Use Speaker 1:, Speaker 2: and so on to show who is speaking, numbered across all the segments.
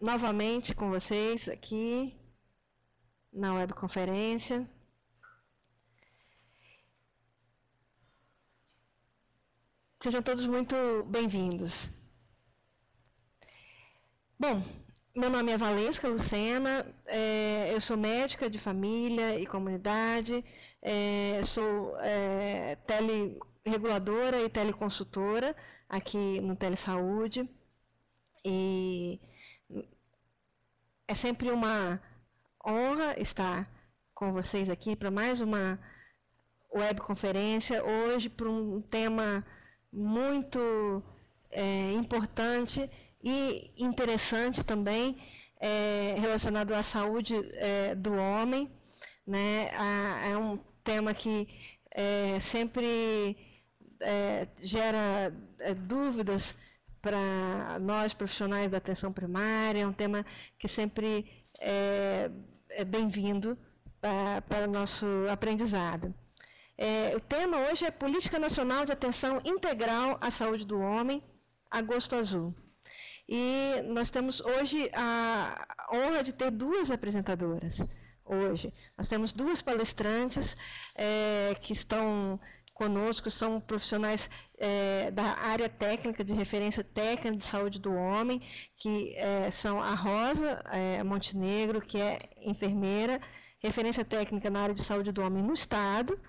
Speaker 1: novamente com vocês aqui na webconferência. Sejam todos muito bem-vindos. Bom, meu nome é Valesca Lucena, eu sou médica de família e comunidade, sou telereguladora e teleconsultora aqui no Telesaúde. E é sempre uma honra estar com vocês aqui para mais uma webconferência, hoje para um tema muito importante e interessante também, relacionado à saúde do homem, né? É um tema que sempre gera dúvidas para nós profissionais da atenção primária, é um tema que sempre é bem-vindo para o nosso aprendizado. O tema hoje é Política Nacional de Atenção Integral à Saúde do Homem, Agosto Azul. E nós temos hoje a honra de ter duas apresentadoras. Hoje nós temos duas palestrantes que estão conosco, são profissionais da área técnica, de referência técnica de saúde do homem, que são a Rosa Montenegro, que é enfermeira, referência técnica na área de saúde do homem no Estado,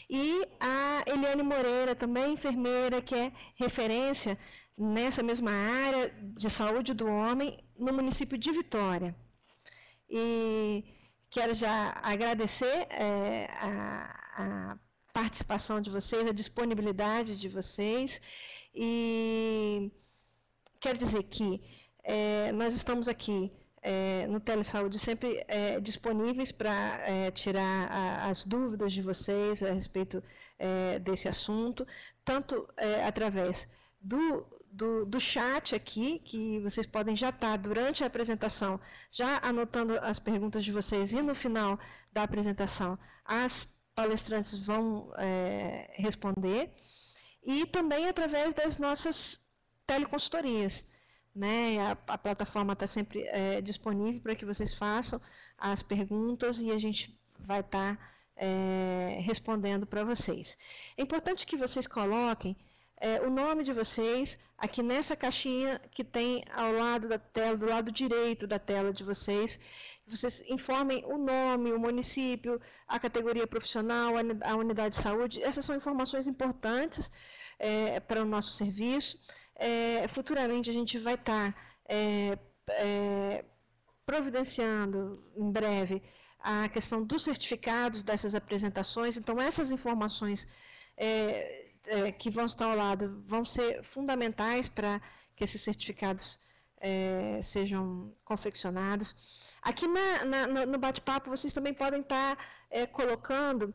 Speaker 1: e a Eliane Moreira, também enfermeira, que é referência nessa mesma área de saúde do homem no município de Vitória. E quero já agradecer a participação de vocês, a disponibilidade de vocês, e quero dizer que nós estamos aqui no Telesaúde sempre disponíveis para tirar as dúvidas de vocês a respeito desse assunto, tanto através do chat aqui, que vocês podem já estar, durante a apresentação, já anotando as perguntas de vocês, e no final da apresentação, as palestrantes vão responder, e também através das nossas teleconsultorias, né? A plataforma está sempre disponível para que vocês façam as perguntas e a gente vai estar respondendo para vocês. É importante que vocês coloquem o nome de vocês aqui nessa caixinha que tem ao lado da tela, do lado direito da tela de vocês. Vocês informem o nome, o município, a categoria profissional, a unidade de saúde. Essas são informações importantes para o nosso serviço. Futuramente a gente vai estar providenciando em breve a questão dos certificados dessas apresentações. Então, essas informações que vão estar ao lado vão ser fundamentais para que esses certificados sejam confeccionados. Aqui no bate-papo vocês também podem estar colocando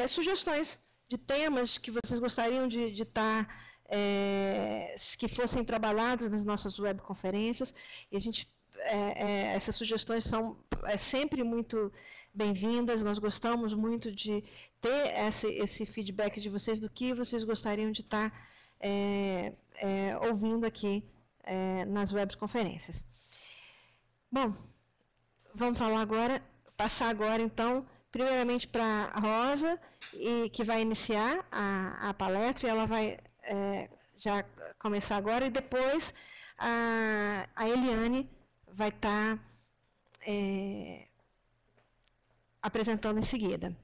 Speaker 1: sugestões de temas que vocês gostariam de estar, que fossem trabalhados nas nossas webconferências, e a gente essas sugestões são sempre muito bem-vindas. Nós gostamos muito de ter esse feedback de vocês do que vocês gostariam de estar ouvindo aqui nas webconferências. Bom, vamos passar agora então, primeiramente para a Rosa, que vai iniciar a palestra, e ela vai já começar agora, e depois a Eliane vai estar apresentando em seguida.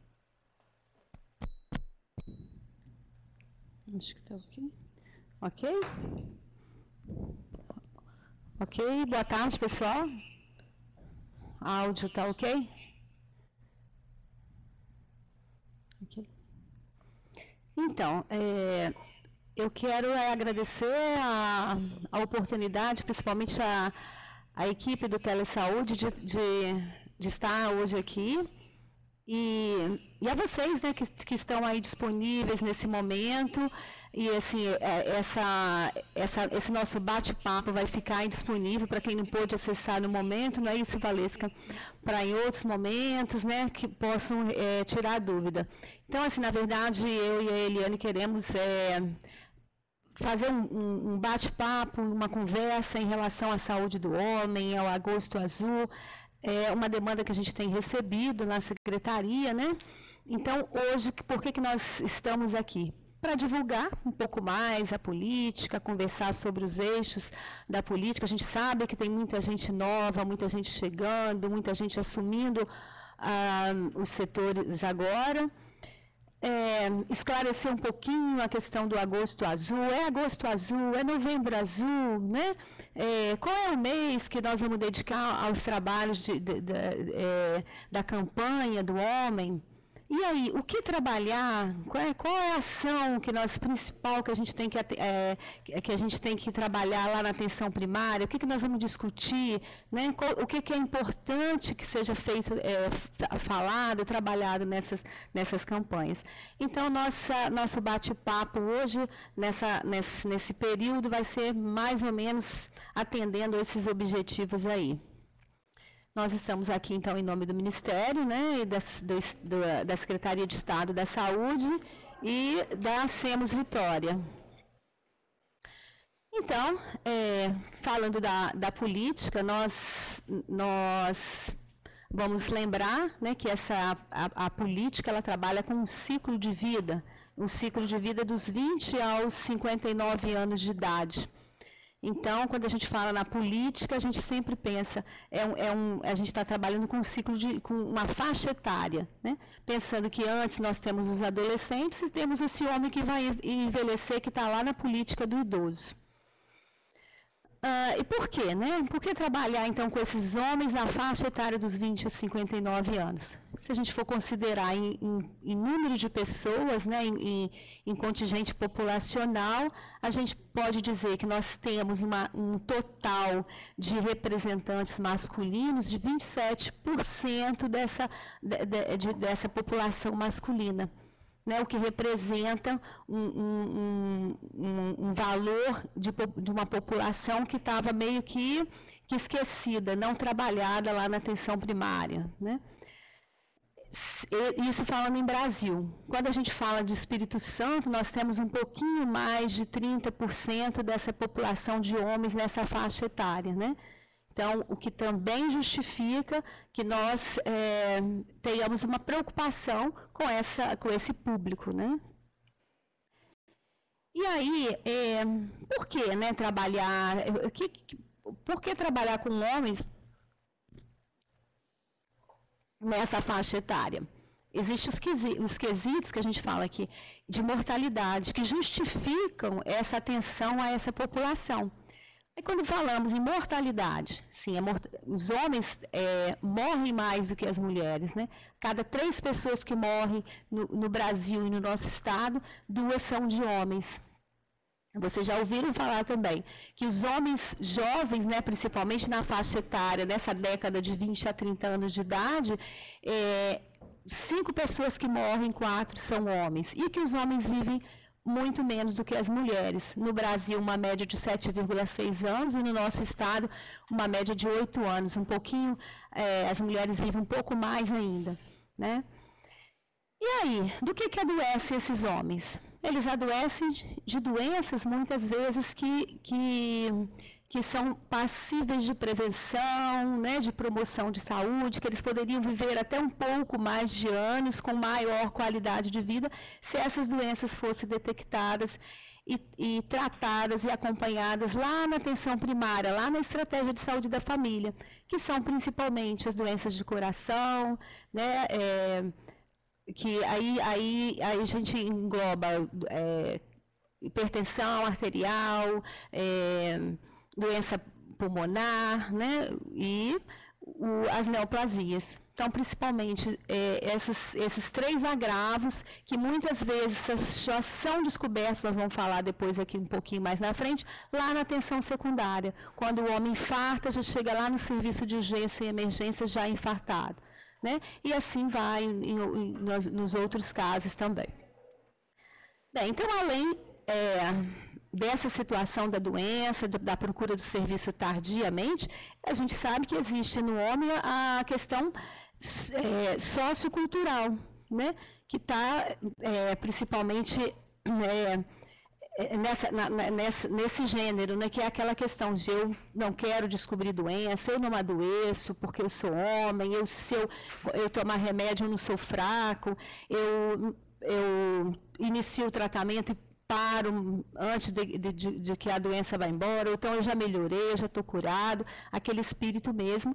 Speaker 2: Acho que está ok. Ok? Ok, boa tarde, pessoal. Áudio está ok? Ok. Então, eu quero agradecer a oportunidade, principalmente a equipe do Telesaúde, de estar hoje aqui, e a vocês, né, que estão aí disponíveis nesse momento, e assim, esse nosso bate-papo vai ficar aí disponível para quem não pôde acessar no momento, não é isso, Valesca? Para em outros momentos, né, que possam tirar dúvida. Então, assim, na verdade, eu e a Eliane queremos fazer um bate-papo, uma conversa em relação à saúde do homem, ao Agosto Azul. É uma demanda que a gente tem recebido na secretaria, né? Então, hoje, por que nós estamos aqui? Para divulgar um pouco mais a política, conversar sobre os eixos da política. A gente sabe que tem muita gente nova, muita gente chegando, muita gente assumindo os setores agora. Esclarecer um pouquinho a questão do Agosto Azul. É Agosto Azul? É Novembro Azul? Né? Qual é o mês que nós vamos dedicar aos trabalhos da campanha do homem? E aí, o que trabalhar? Qual é a ação principal que a gente tem que trabalhar lá na atenção primária? O que nós vamos discutir? Né? O que é importante que seja feito, falado, trabalhado nessas campanhas? Então, nosso bate-papo hoje, nesse período, vai ser mais ou menos atendendo esses objetivos aí. Nós estamos aqui, então, em nome do Ministério, né, e da Secretaria de Estado da Saúde e da SEMOS Vitória. Então, falando da política, nós vamos lembrar, né, que a política ela trabalha com um ciclo de vida dos 20 aos 59 anos de idade. Então, quando a gente fala na política, a gente sempre pensa, a gente está trabalhando com um ciclo com uma faixa etária, né? Pensando que antes nós temos os adolescentes e temos esse homem que vai envelhecer, que está lá na política do idoso. E por quê, né? Por que trabalhar, então, com esses homens na faixa etária dos 20 a 59 anos? Se a gente for considerar em número de pessoas, né, em contingente populacional, a gente pode dizer que nós temos um total de representantes masculinos de 27% dessa população masculina. Né, o que representa um valor de uma população que estava meio que esquecida, não trabalhada lá na atenção primária. Né? Isso falando em Brasil. Quando a gente fala de Espírito Santo, nós temos um pouquinho mais de 30% dessa população de homens nessa faixa etária, né? Então, o que também justifica que nós tenhamos uma preocupação com esse público, né? E aí, por que, né, trabalhar? Por que trabalhar com homens nessa faixa etária? Existem os quesitos que a gente fala aqui de mortalidade, que justificam essa atenção a essa população. E quando falamos em mortalidade, sim, os homens morrem mais do que as mulheres, né? Cada 3 pessoas que morrem no Brasil e no nosso estado, 2 são de homens. Vocês já ouviram falar também que os homens jovens, né, principalmente na faixa etária, nessa década de 20 a 30 anos de idade, 5 pessoas que morrem, 4 são homens. E que os homens vivem muito menos do que as mulheres. No Brasil, uma média de 7,6 anos e no nosso estado, uma média de 8 anos. Um pouquinho, as mulheres vivem um pouco mais ainda, né? E aí, do que adoecem esses homens? Eles adoecem de doenças, muitas vezes, que são passíveis de prevenção, né, de promoção de saúde, que eles poderiam viver até um pouco mais de anos, com maior qualidade de vida, se essas doenças fossem detectadas e tratadas e acompanhadas lá na atenção primária, lá na estratégia de saúde da família, que são principalmente as doenças de coração, né, que aí a gente engloba hipertensão arterial, doença pulmonar, né, e as neoplasias. Então, principalmente, esses 3 agravos, que muitas vezes já são descobertos, nós vamos falar depois aqui um pouquinho mais na frente, lá na atenção secundária. Quando o homem infarta, já chega lá no serviço de urgência e emergência já infartado. Né? E assim vai nos outros casos também. Bem, então, além dessa situação da doença, da procura do serviço tardiamente, a gente sabe que existe no homem a questão sociocultural, né? Que está principalmente nesse gênero, né, que é aquela questão de eu não quero descobrir doença, eu não adoeço porque eu sou homem, se eu tomar remédio eu não sou fraco, eu inicio o tratamento e paro antes de que a doença vá embora, então eu já melhorei, eu já estou curado, aquele espírito mesmo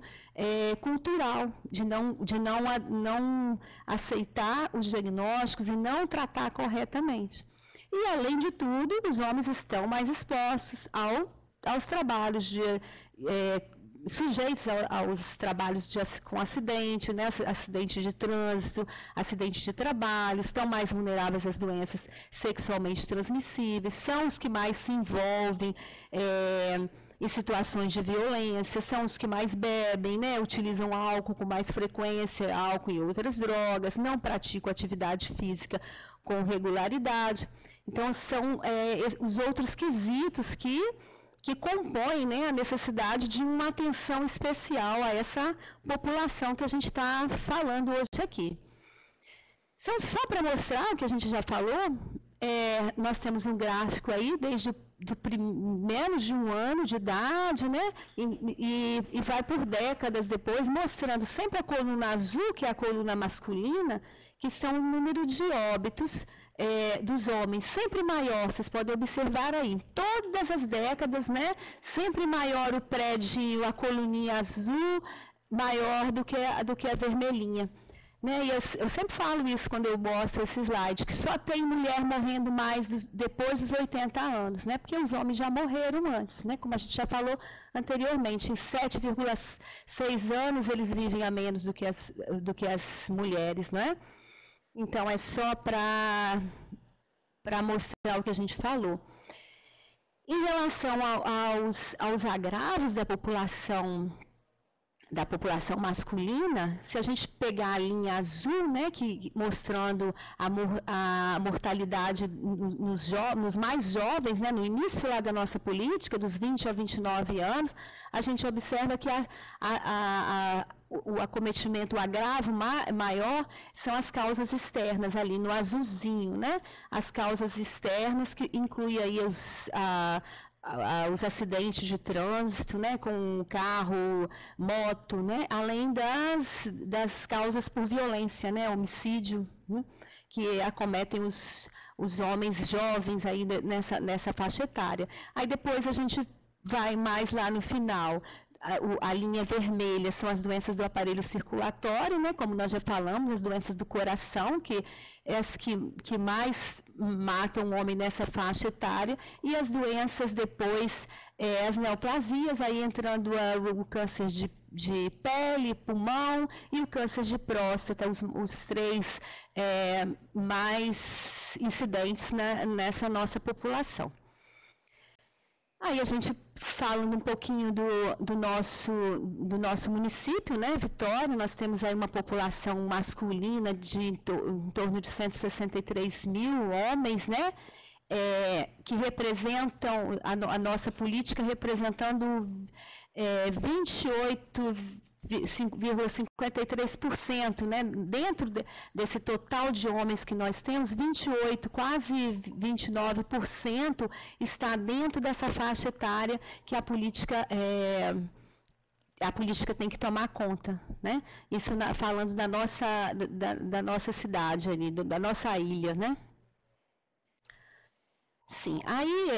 Speaker 2: cultural, de não aceitar os diagnósticos e não tratar corretamente. E, além de tudo, os homens estão mais expostos aos trabalhos sujeitos aos trabalhos com acidente, né? Acidente de trânsito, acidente de trabalho, estão mais vulneráveis às doenças sexualmente transmissíveis, são os que mais se envolvem em situações de violência, são os que mais bebem, né? Utilizam álcool com mais frequência, álcool e outras drogas, não praticam atividade física com regularidade. Então, são os outros quesitos que compõem, né, a necessidade de uma atenção especial a essa população que a gente está falando hoje aqui. Então, só para mostrar o que a gente já falou, nós temos um gráfico aí desde menos de 1 ano de idade, né, e vai por décadas depois, mostrando sempre a coluna azul, que é a coluna masculina, que são o número de óbitos dos homens, sempre maior, vocês podem observar aí, em todas as décadas, né, sempre maior o prédio, a coluninha azul, maior do que a vermelhinha. Né? E eu sempre falo isso quando eu mostro esse slide, que só tem mulher morrendo mais depois dos 80 anos, né? Porque os homens já morreram antes, né? Como a gente já falou anteriormente, em 7,6 anos eles vivem a menos do que as mulheres, não é? Então, é só para mostrar o que a gente falou. Em relação aos agravos da população masculina, se a gente pegar a linha azul, né, mostrando a mortalidade nos mais jovens, né, no início lá da nossa política, dos 20 a 29 anos, a gente observa que o acometimento, o agravo maior são as causas externas ali no azulzinho, né? As causas externas que incluem aí os acidentes de trânsito, né? Com carro, moto, né? Além das causas por violência, né? Homicídio, né? Que acometem os homens jovens aí nessa faixa etária. Aí depois a gente vai mais lá no final. A linha vermelha são as doenças do aparelho circulatório, né, como nós já falamos, as doenças do coração, que é as que mais matam o homem nessa faixa etária, e as doenças depois, as neoplasias, aí entrando o câncer de pele, pulmão e o câncer de próstata, os 3 mais incidentes, né, nessa nossa população. Aí a gente falando um pouquinho do nosso município, né, Vitória, nós temos aí uma população masculina em torno de 163 mil homens, né, que representam a nossa política, representando 28,53%, né? Dentro desse total de homens que nós temos, 28, quase 29% está dentro dessa faixa etária que a política tem que tomar conta, né? Isso falando da nossa cidade ali, da nossa ilha, né? Sim, aí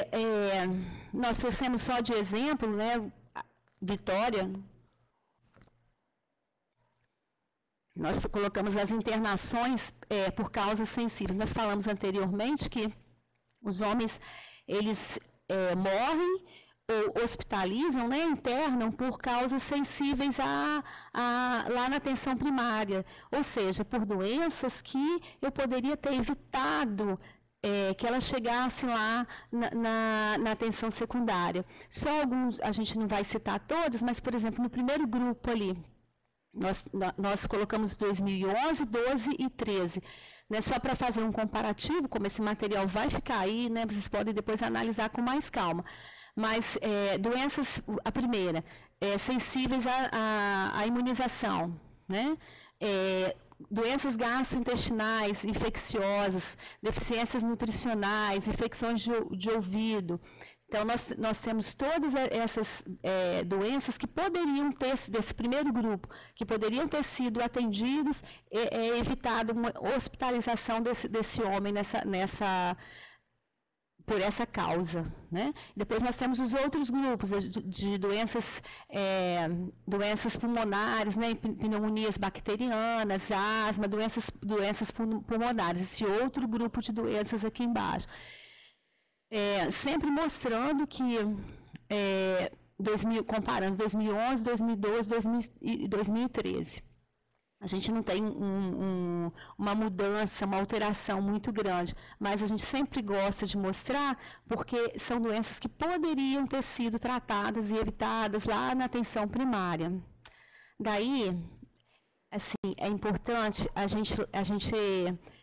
Speaker 2: nós trouxemos só de exemplo, né, Vitória. Nós colocamos as internações por causas sensíveis. Nós falamos anteriormente que os homens, eles morrem ou hospitalizam, né, internam por causas sensíveis lá na atenção primária, ou seja, por doenças que eu poderia ter evitado que elas chegassem lá na atenção secundária. Só alguns, a gente não vai citar todas, mas, por exemplo, no primeiro grupo ali, nós colocamos 2011, 12 e 13, né, só para fazer um comparativo, como esse material vai ficar aí, né, vocês podem depois analisar com mais calma. Mas doenças, a primeira, sensíveis à imunização, né, doenças gastrointestinais, infecciosas, deficiências nutricionais, infecções de ouvido. Então, nós temos todas essas doenças que poderiam ter, desse primeiro grupo, que poderiam ter sido atendidos, evitado uma hospitalização desse homem por essa causa, né? Depois nós temos os outros grupos de doenças pulmonares, né? Pneumonias bacterianas, asma, doenças pulmonares, esse outro grupo de doenças aqui embaixo. Sempre mostrando que, comparando 2011, 2012 e 2013, a gente não tem uma mudança, uma alteração muito grande, mas a gente sempre gosta de mostrar porque são doenças que poderiam ter sido tratadas e evitadas lá na atenção primária. Daí, assim, é importante a gente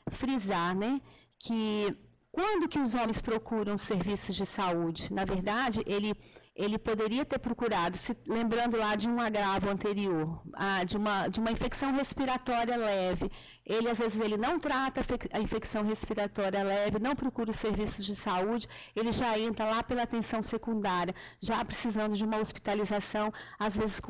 Speaker 2: frisar, né, que quando que os homens procuram serviços de saúde? Na verdade, ele poderia ter procurado, lembrando lá de um agravo anterior, de uma infecção respiratória leve. Ele, às vezes, ele não trata a infecção respiratória leve, não procura os serviços de saúde, ele já entra lá pela atenção secundária, já precisando de uma hospitalização, às vezes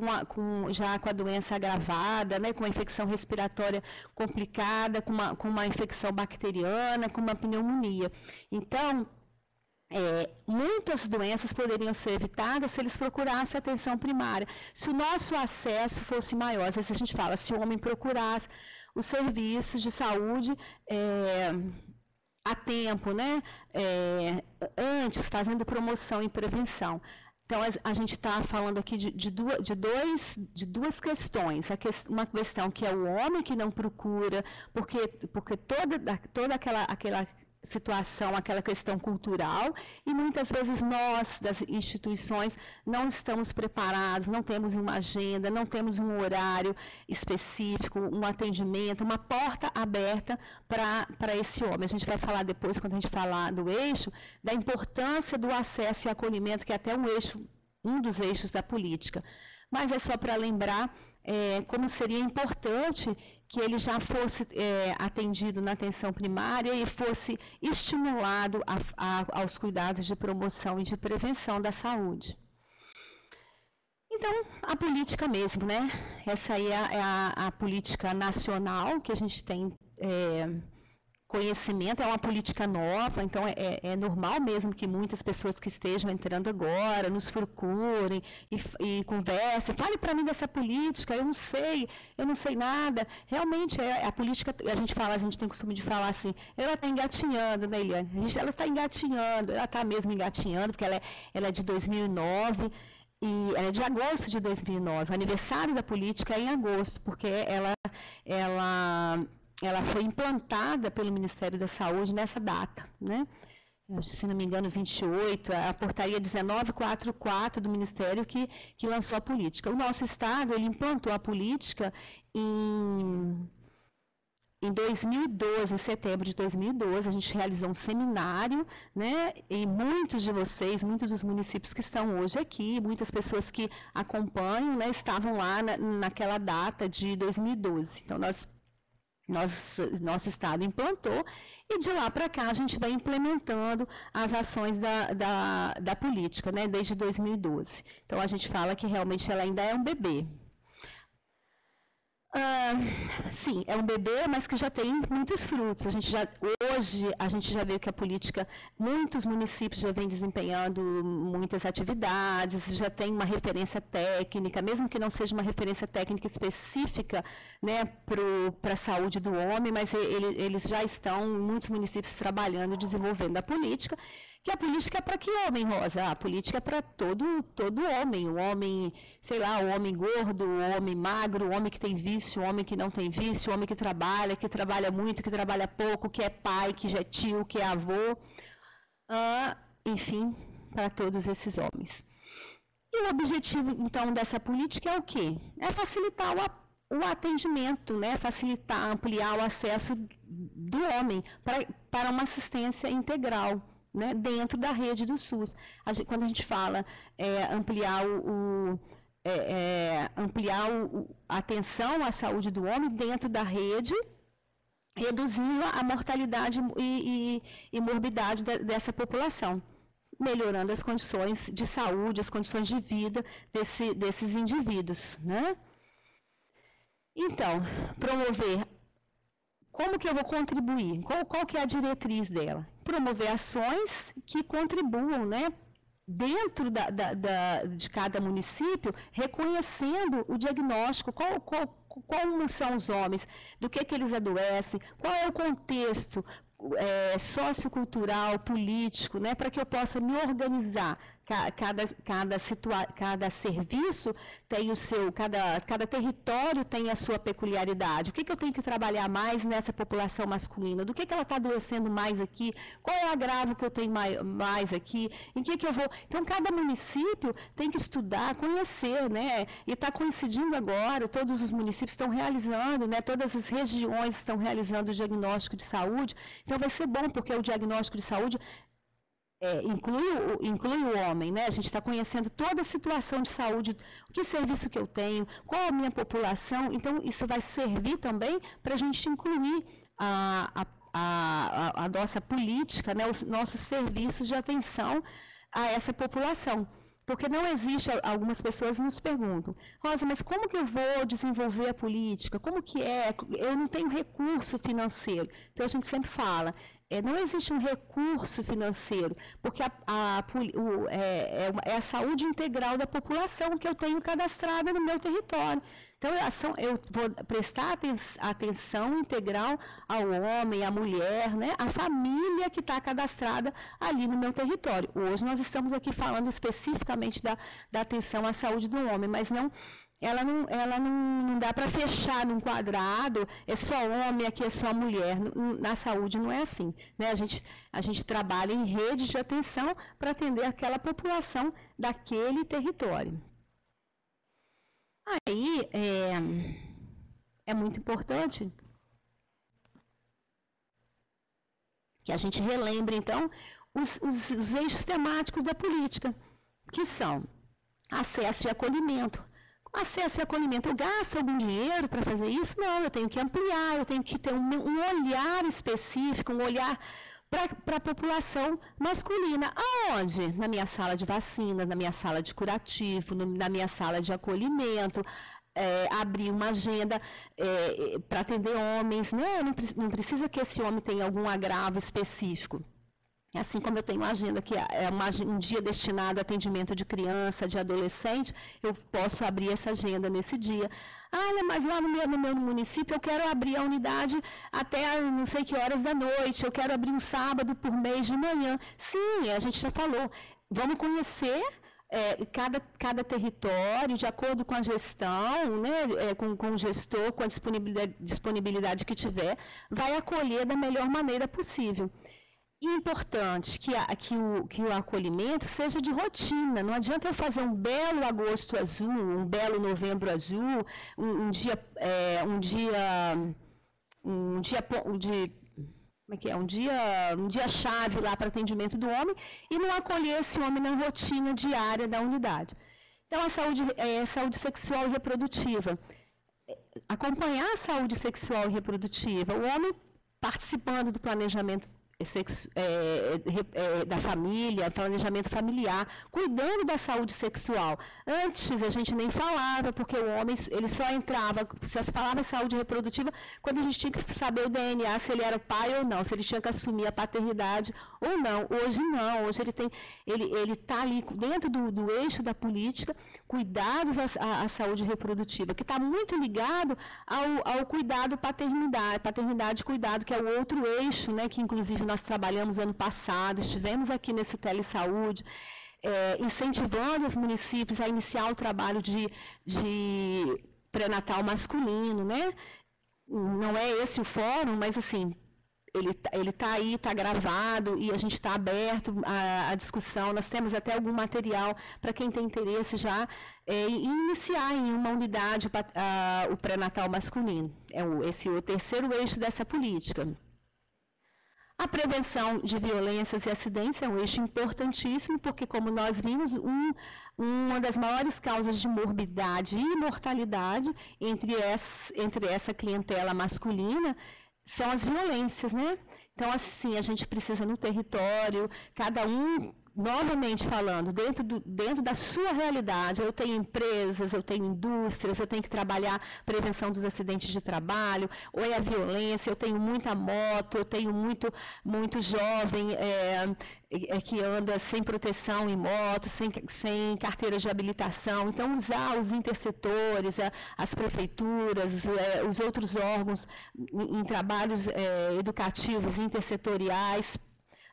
Speaker 2: já com a doença agravada, né, com uma infecção respiratória complicada, com uma infecção bacteriana, com uma pneumonia. Então, muitas doenças poderiam ser evitadas se eles procurassem atenção primária. Se o nosso acesso fosse maior, às vezes a gente fala, se o homem procurasse os serviços de saúde a tempo, né? Antes, fazendo promoção e prevenção. Então, a gente está falando aqui de duas questões. Uma questão que é o homem que não procura, porque toda aquela situação, aquela questão cultural, e muitas vezes nós, das instituições, não estamos preparados, não temos uma agenda, não temos um horário específico, um atendimento, uma porta aberta para esse homem. A gente vai falar depois, quando a gente falar do eixo, da importância do acesso e acolhimento, que é até um dos eixos da política. Mas é só para lembrar como seria importante que ele já fosse atendido na atenção primária e fosse estimulado aos cuidados de promoção e de prevenção da saúde. Então, a política mesmo, né? Essa aí é a política nacional que a gente tem conhecimento, é uma política nova, então é normal mesmo que muitas pessoas que estejam entrando agora nos procurem e conversem, fale para mim dessa política, eu não sei nada. Realmente, a política, a gente tem o costume de falar assim, ela está engatinhando, né, Eliane? Ela está engatinhando, ela está mesmo engatinhando, porque ela é de 2009, e ela é de agosto de 2009, o aniversário da política é em agosto, porque ela foi implantada pelo Ministério da Saúde nessa data, né? Se não me engano, 28, a portaria 1944 do Ministério que lançou a política. O nosso Estado, ele implantou a política em 2012, em setembro de 2012, a gente realizou um seminário, né? E muitos de vocês, muitos dos municípios que estão hoje aqui, muitas pessoas que acompanham, né, estavam lá naquela data de 2012. Então, nosso Estado implantou, e de lá para cá a gente vai implementando as ações da política, né, desde 2012. Então, a gente fala que realmente ela ainda é um bebê. Sim, é um bebê, mas que já tem muitos frutos. Hoje a gente já vê que a política, muitos municípios já vêm desempenhando muitas atividades, já tem uma referência técnica, mesmo que não seja uma referência técnica específica, né, para a saúde do homem, mas eles já estão, muitos municípios, trabalhando e desenvolvendo a política. Que a política é para que homem, Rosa? A política é para todo homem. O homem, sei lá, o homem gordo, o homem magro, o homem que tem vício, o homem que não tem vício, o homem que trabalha muito, que trabalha pouco, que é pai, que já é tio, que é avô. Enfim, para todos esses homens. E o objetivo, então, dessa política é o quê? É facilitar o atendimento, né? Facilitar, ampliar o acesso do homem para uma assistência integral, né, dentro da rede do SUS. Quando a gente fala ampliar ampliar a atenção à saúde do homem dentro da rede, reduzindo a mortalidade e morbidade dessa população, melhorando as condições de saúde, as condições de vida desses indivíduos, né? Então, promover, como que eu vou contribuir? Qual que é a diretriz dela? Promover ações que contribuam, né, dentro de cada município, reconhecendo o diagnóstico, como são os homens, do que eles adoecem, qual é o contexto sociocultural, político, né, para que eu possa me organizar. Cada serviço tem o seu, cada território tem a sua peculiaridade. O que eu tenho que trabalhar mais nessa população masculina? Do que ela está adoecendo mais aqui? Qual é o agravo que eu tenho mais aqui? Em que eu vou? Então, cada município tem que estudar, conhecer, né? E está coincidindo agora, todos os municípios estão realizando, né? Todas as regiões estão realizando o diagnóstico de saúde. Então, vai ser bom, porque o diagnóstico de saúde inclui o homem, né? A gente está conhecendo toda a situação de saúde, que serviço que eu tenho, qual a minha população. Então, isso vai servir também para a gente incluir a nossa política, né? Os nossos serviços de atenção a essa população. Porque não existe, algumas pessoas nos perguntam, Rosa, mas como que eu vou desenvolver a política? Como que é? Eu não tenho recurso financeiro. Então, a gente sempre fala, não existe um recurso financeiro, porque é a saúde integral da população que eu tenho cadastrada no meu território. Então, eu vou prestar atenção integral ao homem, à mulher, né, à família que está cadastrada ali no meu território. Hoje nós estamos aqui falando especificamente da atenção à saúde do homem, mas ela não dá para fechar num quadrado, é só homem, aqui é só mulher. Na saúde não é assim, né? A gente trabalha em redes de atenção para atender aquela população daquele território. Aí, é muito importante que a gente relembre, então, os eixos temáticos da política, que são acesso e acolhimento. Acesso e acolhimento, eu gasto algum dinheiro para fazer isso? Não, eu tenho que ampliar, eu tenho que ter um olhar específico, um olhar para a população masculina. Aonde? Na minha sala de vacinas, na minha sala de curativo, na minha sala de acolhimento, abrir uma agenda para atender homens. Não precisa que esse homem tenha algum agravo específico. Assim como eu tenho uma agenda que é um dia destinado a atendimento de criança, de adolescente, eu posso abrir essa agenda nesse dia. Mas lá no meu município eu quero abrir a unidade até não sei que horas da noite, eu quero abrir um sábado por mês de manhã. Sim, a gente já falou. Vamos conhecer cada território, de acordo com a gestão, né, com o gestor, com a disponibilidade que tiver, vai acolher da melhor maneira possível. E é importante que o acolhimento seja de rotina. Não adianta eu fazer um belo agosto azul, um belo novembro azul, um dia chave lá para atendimento do homem e não acolher esse homem na rotina diária da unidade. Então, a saúde sexual e reprodutiva. Acompanhar a saúde sexual e reprodutiva. O homem participando do planejamento da família, planejamento familiar, cuidando da saúde sexual. Antes a gente nem falava, porque o homem ele só entrava, só se falava saúde reprodutiva quando a gente tinha que saber o DNA, se ele era pai ou não, se ele tinha que assumir a paternidade ou não. Hoje não, hoje ele está ali dentro do eixo da política, cuidados à saúde reprodutiva, que está muito ligado ao cuidado paternidade e cuidado, que é o outro eixo, né, que inclusive nós trabalhamos ano passado, estivemos aqui nesse Telesaúde, incentivando os municípios a iniciar o trabalho de pré-natal masculino, né? Não é esse o fórum, mas assim, ele está aí, está gravado e a gente está aberto à discussão. Nós temos até algum material para quem tem interesse já iniciar em uma unidade o pré-natal masculino. Esse é o terceiro eixo dessa política. A prevenção de violências e acidentes é um eixo importantíssimo, porque, como nós vimos, uma das maiores causas de morbidade e mortalidade entre essa clientela masculina são as violências, né? Então, assim, a gente precisa no território, cada um, novamente falando, dentro da sua realidade. Eu tenho empresas, eu tenho indústrias, eu tenho que trabalhar prevenção dos acidentes de trabalho, ou é a violência, eu tenho muita moto, eu tenho muito jovem que anda sem proteção em moto, sem carteira de habilitação. Então, usar os intersetores, as prefeituras, os outros órgãos em trabalhos educativos intersetoriais,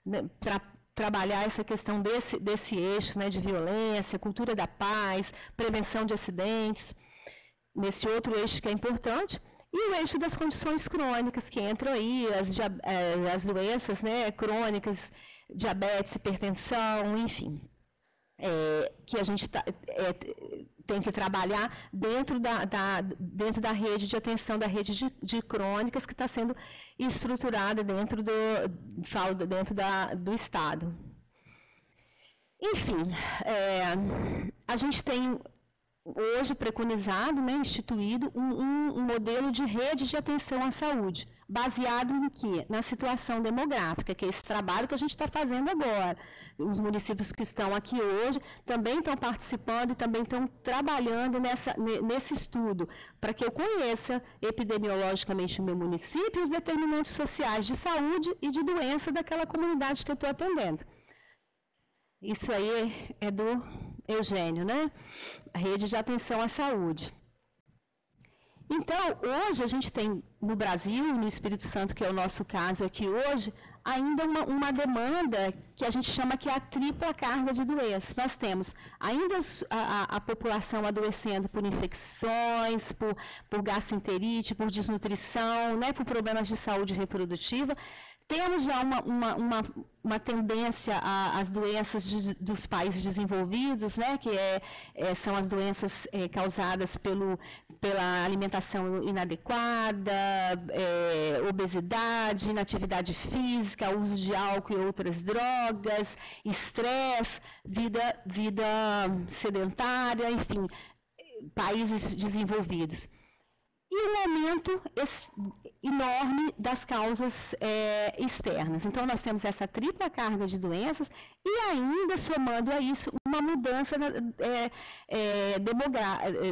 Speaker 2: né, para trabalhar essa questão desse eixo, né, de violência, cultura da paz, prevenção de acidentes, nesse outro eixo que é importante, e o eixo das condições crônicas, que entram aí, as doenças, né, crônicas, diabetes, hipertensão, enfim, que a gente tem que trabalhar dentro da rede de atenção, da rede de crônicas, que está sendo estruturada dentro do Estado. Enfim, a gente tem hoje preconizado, né, instituído um modelo de rede de atenção à saúde, baseado em quê? Na situação demográfica, que é esse trabalho que a gente está fazendo agora. Os municípios que estão aqui hoje também estão participando e também estão trabalhando nesse estudo, para que eu conheça epidemiologicamente o meu município e os determinantes sociais de saúde e de doença daquela comunidade que eu estou atendendo. Isso aí é do Eugênio, né? A rede de atenção à saúde. Então, hoje a gente tem no Brasil, no Espírito Santo, que é o nosso caso aqui hoje, ainda uma demanda que a gente chama que é a tripla carga de doenças. Nós temos ainda a população adoecendo por infecções, por gastroenterite, por desnutrição, né, por problemas de saúde reprodutiva. Temos já uma tendência às doenças dos países desenvolvidos, né, que são as doenças causadas pela alimentação inadequada, obesidade, inatividade física, uso de álcool e outras drogas, estresse, vida sedentária, enfim, países desenvolvidos. E um aumento enorme das causas externas. Então, nós temos essa tripla carga de doenças e ainda, somando a isso, uma mudança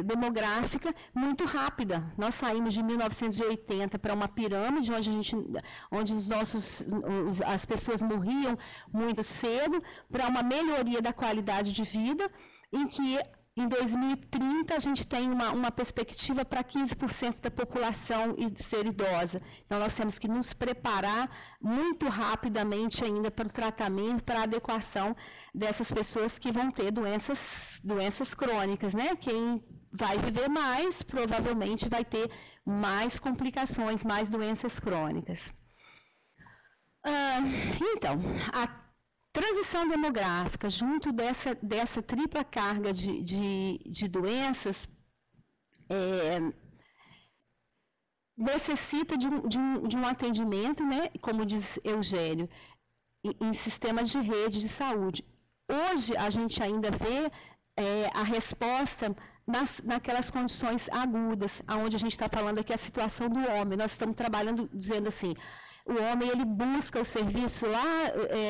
Speaker 2: demográfica muito rápida. Nós saímos de 1980 para uma pirâmide, onde as pessoas morriam muito cedo, para uma melhoria da qualidade de vida, em que em 2030, a gente tem uma perspectiva para 15% da população ser idosa. Então, nós temos que nos preparar muito rapidamente ainda para o tratamento, para a adequação dessas pessoas que vão ter doenças crônicas, né? Quem vai viver mais, provavelmente vai ter mais complicações, mais doenças crônicas. Então, a transição demográfica, junto dessa tripla carga de doenças, necessita de um atendimento, né, como diz Eugênio, em sistemas de rede de saúde. Hoje, a gente ainda vê a resposta naquelas condições agudas, onde a gente está falando aqui a situação do homem. Nós estamos trabalhando, dizendo assim, o homem ele busca o serviço lá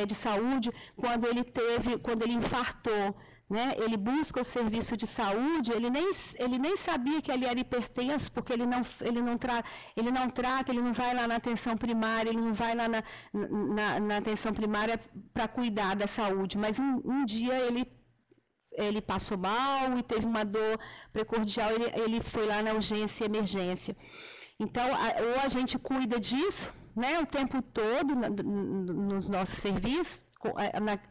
Speaker 2: de saúde quando ele infartou, né? Ele busca o serviço de saúde, ele nem sabia que ele era hipertenso, porque ele não trata, ele não vai lá na atenção primária, ele não vai lá na atenção primária para cuidar da saúde, mas um dia ele passou mal e teve uma dor precordial, ele foi lá na urgência e emergência. Então, ou a gente cuida disso, né, o tempo todo nos nossos serviços,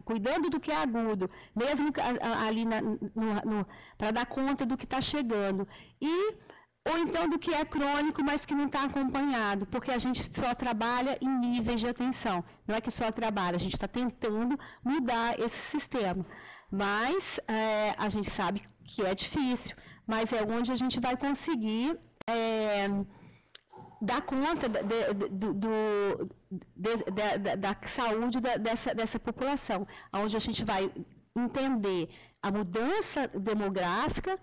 Speaker 2: cuidando do que é agudo, mesmo ali para dar conta do que está chegando, ou então do que é crônico, mas que não está acompanhado, porque a gente só trabalha em níveis de atenção, não é que só trabalha, a gente está tentando mudar esse sistema, mas a gente sabe que é difícil, mas é onde a gente vai conseguir dar conta da saúde dessa população, onde a gente vai entender a mudança demográfica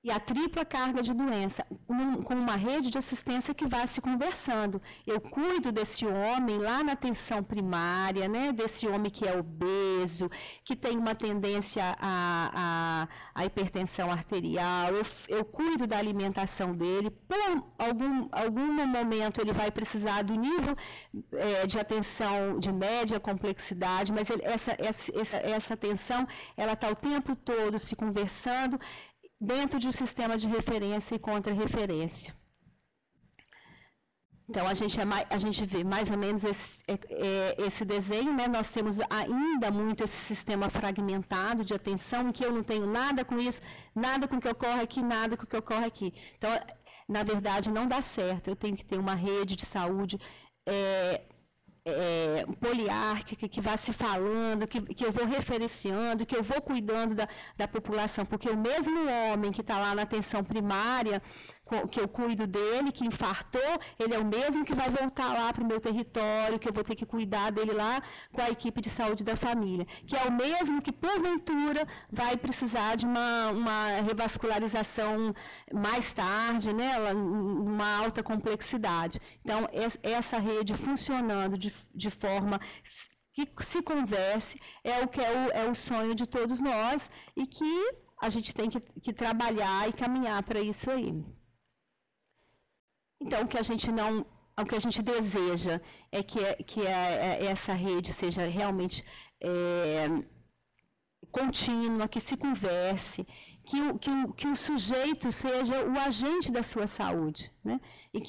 Speaker 2: e a tripla carga de doença, com uma rede de assistência que vai se conversando. Eu cuido desse homem lá na atenção primária, né, desse homem que é obeso, que tem uma tendência à hipertensão arterial, eu cuido da alimentação dele, por algum momento ele vai precisar do nível de atenção de média complexidade, mas essa atenção, ela está o tempo todo se conversando, dentro de um sistema de referência e contra-referência. Então, a gente vê mais ou menos esse desenho, né? Nós temos ainda muito esse sistema fragmentado de atenção, em que eu não tenho nada com isso, nada com o que ocorre aqui, nada com o que ocorre aqui. Então, na verdade, não dá certo. Eu tenho que ter uma rede de saúde poliárquica, que vai se falando, que eu vou referenciando, que eu vou cuidando da população, porque o mesmo homem que está lá na atenção primária, que eu cuido dele, que infartou, ele é o mesmo que vai voltar lá para o meu território, que eu vou ter que cuidar dele lá com a equipe de saúde da família, que é o mesmo que, porventura, vai precisar de uma revascularização mais tarde, né, uma alta complexidade. Então, essa rede funcionando de forma que se converse é o sonho de todos nós e que a gente tem que trabalhar e caminhar para isso aí. Então, o que a gente deseja é que essa rede seja realmente contínua, que se converse, que o sujeito seja o agente da sua saúde, né? E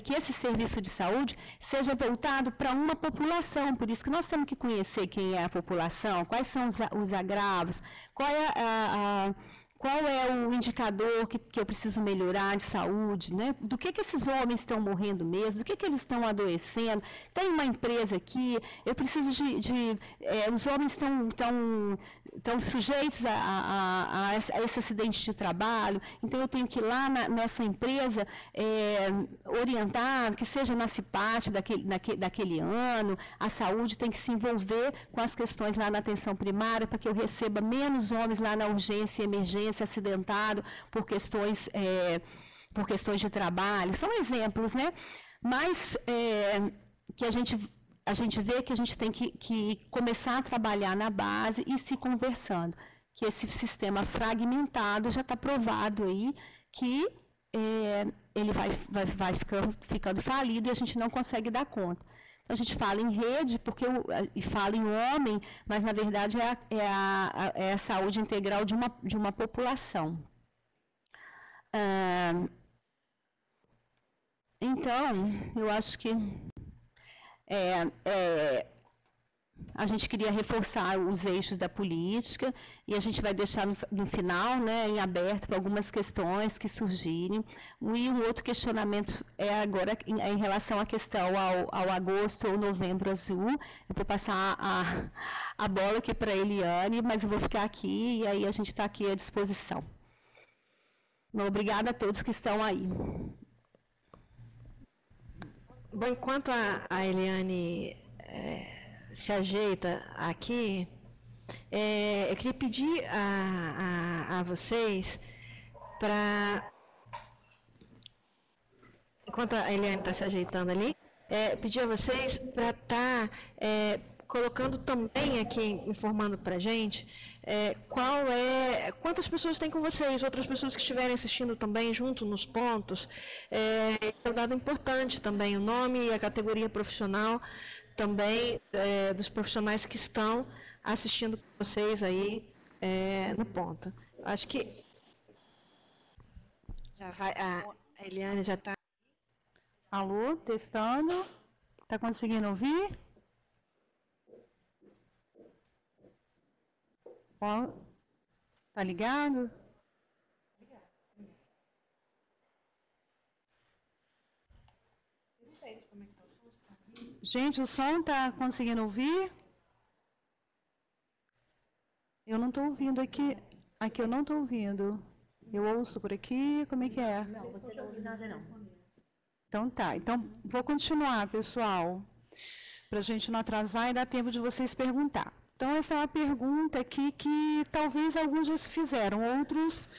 Speaker 2: que esse serviço de saúde seja voltado para uma população. Por isso que nós temos que conhecer quem é a população, quais são os agravos, qual é o indicador que eu preciso melhorar de saúde, né? Do que esses homens estão morrendo mesmo, do que eles estão adoecendo. Tem uma empresa aqui, eu preciso os homens estão sujeitos a esse acidente de trabalho, então eu tenho que ir lá nessa empresa orientar, que seja na CIPAT daquele ano, a saúde tem que se envolver com as questões lá na atenção primária, para que eu receba menos homens lá na urgência e emergência, acidentado por questões de trabalho. São exemplos, né? Mas que a gente vê que a gente tem que começar a trabalhar na base e se conversando. Que esse sistema fragmentado já está provado aí que ele vai ficando falido e a gente não consegue dar conta. A gente fala em rede e fala em homem, mas na verdade é a saúde integral de uma população. Então, eu acho que a gente queria reforçar os eixos da política e a gente vai deixar no final, né, em aberto para algumas questões que surgirem. E um outro questionamento agora em relação à questão ao agosto ou novembro azul. Eu vou passar a bola aqui para a Eliane, mas eu vou ficar aqui e aí a gente está aqui à disposição. Obrigada a todos que estão aí.
Speaker 1: Bom, enquanto a Eliane se ajeita aqui, eu queria pedir a vocês para, enquanto a Eliane está se ajeitando ali, pedir a vocês para estar colocando também aqui, informando para a gente, quantas pessoas tem com vocês, outras pessoas que estiverem assistindo também junto nos pontos. É um dado importante também, o nome e a categoria profissional também dos profissionais que estão assistindo com vocês aí no ponto. Acho que já vai, a Eliane já está.
Speaker 3: Alô, testando. Está conseguindo ouvir? Tá ligado? Gente, o som tá conseguindo ouvir? Eu não estou ouvindo aqui. Aqui eu não estou ouvindo. Eu ouço por aqui, como é que é?
Speaker 4: Não, você não ouve nada não.
Speaker 3: Então tá. Então, vou continuar, pessoal, para a gente não atrasar e dar tempo de vocês perguntar. Então, essa é uma pergunta aqui que talvez alguns já se fizeram, outros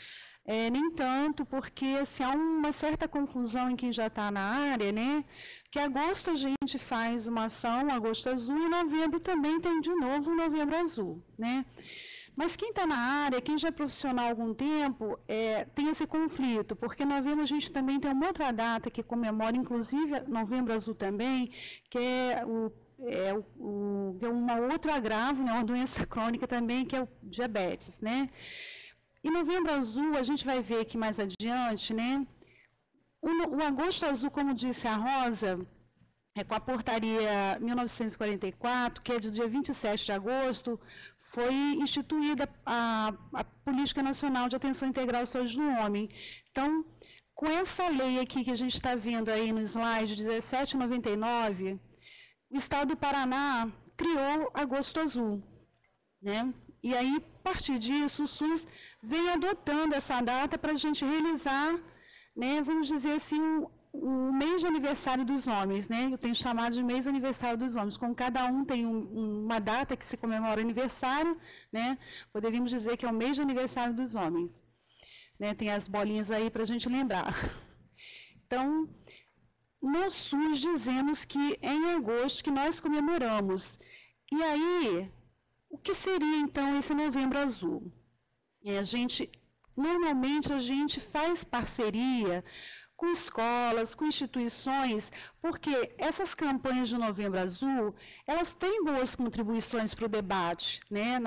Speaker 3: nem tanto, porque assim, há uma certa confusão em quem já está na área, né? Que agosto a gente faz uma ação, Agosto Azul, e novembro também tem de novo o Novembro Azul, né? Mas quem está na área, quem já é profissional há algum tempo, tem esse conflito, porque em novembro a gente também tem uma outra data que comemora, inclusive Novembro Azul também, que é uma outra agravo, né, uma doença crônica também, que é o diabetes, né? E Novembro Azul, a gente vai ver aqui mais adiante, né? O Agosto Azul, como disse a Rosa, com a portaria 1944, que é do dia 27 de agosto, foi instituída a Política Nacional de Atenção Integral à Saúde do Homem. Então, com essa lei aqui que a gente está vendo aí no slide 1799, o Estado do Paraná criou Agosto Azul, né? E aí, a partir disso, o SUS vem adotando essa data para a gente realizar, né, vamos dizer assim, o mês de aniversário dos homens, né? Eu tenho chamado de mês de aniversário dos homens. Como cada um tem uma data que se comemora o aniversário, né? Poderíamos dizer que é o mês de aniversário dos homens. Né? Tem as bolinhas aí para a gente lembrar. Então, no SUS dizemos que é em agosto que nós comemoramos. E aí, o que seria então esse Novembro Azul? Normalmente a gente faz parceria com escolas, com instituições, porque essas campanhas de Novembro Azul, elas têm boas contribuições para o debate, né,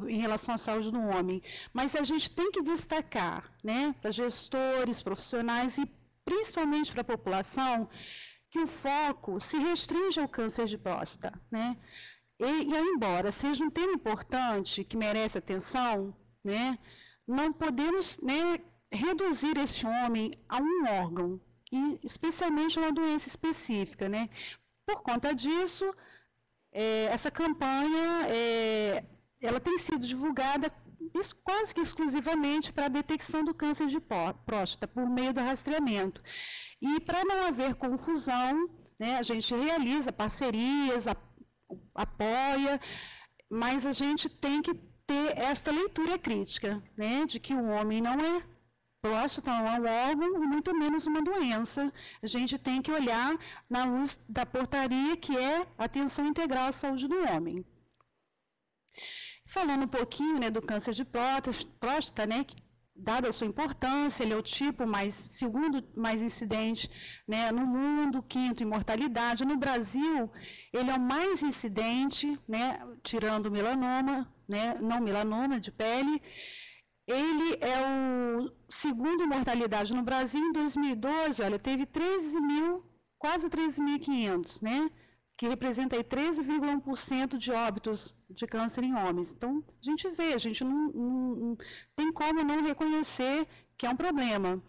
Speaker 3: em relação à saúde do homem, mas a gente tem que destacar, né, para gestores, profissionais e principalmente para a população, que o foco se restringe ao câncer de próstata, né, e embora seja um tema importante, que merece atenção, né, não podemos, né, reduzir esse homem a um órgão, e especialmente uma doença específica, né? Por conta disso, essa campanha ela tem sido divulgada quase que exclusivamente para a detecção do câncer de próstata, por meio do rastreamento. E para não haver confusão, né, a gente realiza parcerias, apoia, mas a gente tem que ter esta leitura crítica, né, de que o homem não é próstata, não é um órgão e muito menos uma doença. A gente tem que olhar na luz da portaria, que é Atenção Integral à Saúde do Homem. Falando um pouquinho, né, do câncer de próstata, né, dada a sua importância, ele é o segundo mais incidente, né, no mundo, quinto em mortalidade. No Brasil, ele é o mais incidente, né, tirando o melanoma, né, não melanoma de pele. Ele é o segundo em mortalidade no Brasil. Em 2012, olha, teve quase 13.500, né? Que representa aí 13,1% de óbitos de câncer em homens. Então, a gente não tem como não reconhecer que é um problema.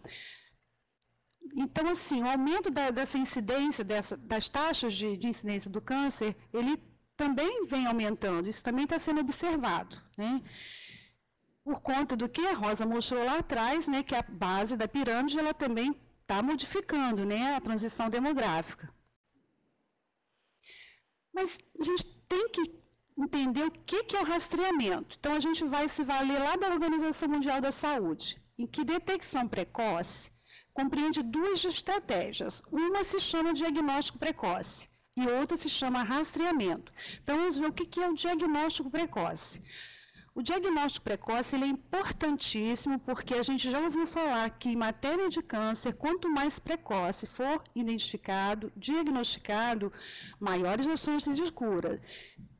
Speaker 3: Então, assim, o aumento dessa incidência, das taxas de incidência do câncer, ele também vem aumentando, isso também está sendo observado, né? Por conta do que a Rosa mostrou lá atrás, né, que a base da pirâmide ela também está modificando, né, a transição demográfica. Mas a gente tem que entender o que é o rastreamento. Então, a gente vai se valer lá da Organização Mundial da Saúde, em que detecção precoce compreende duas estratégias. Uma se chama diagnóstico precoce e outra se chama rastreamento. Então, vamos ver o que é o diagnóstico precoce. O diagnóstico precoce ele é importantíssimo porque a gente já ouviu falar que em matéria de câncer, quanto mais precoce for identificado, diagnosticado, maiores as chances de cura.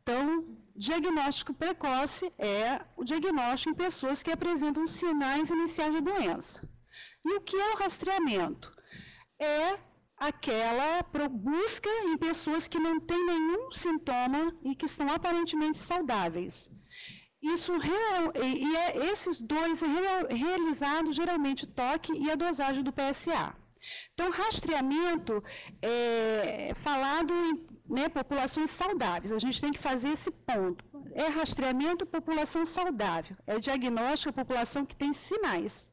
Speaker 3: Então, diagnóstico precoce é o diagnóstico em pessoas que apresentam sinais iniciais de doença. E o que é o rastreamento? É aquela busca em pessoas que não têm nenhum sintoma e que estão aparentemente saudáveis. Esses dois é realizado geralmente toque e a dosagem do PSA. Então, rastreamento é falado em, né, populações saudáveis. A gente tem que fazer esse ponto. É rastreamento população saudável. É diagnóstico população que tem sinais.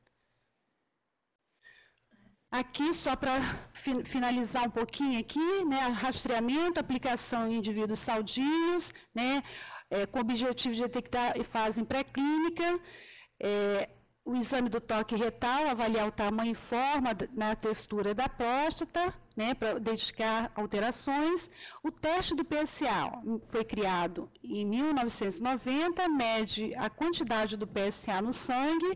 Speaker 3: Aqui, só para finalizar um pouquinho aqui, né, rastreamento, aplicação em indivíduos saudios, né, com o objetivo de detectar fase pré-clínica, o exame do toque retal, avaliar o tamanho e forma na textura da próstata, né, para identificar alterações. O teste do PSA foi criado em 1990, mede a quantidade do PSA no sangue,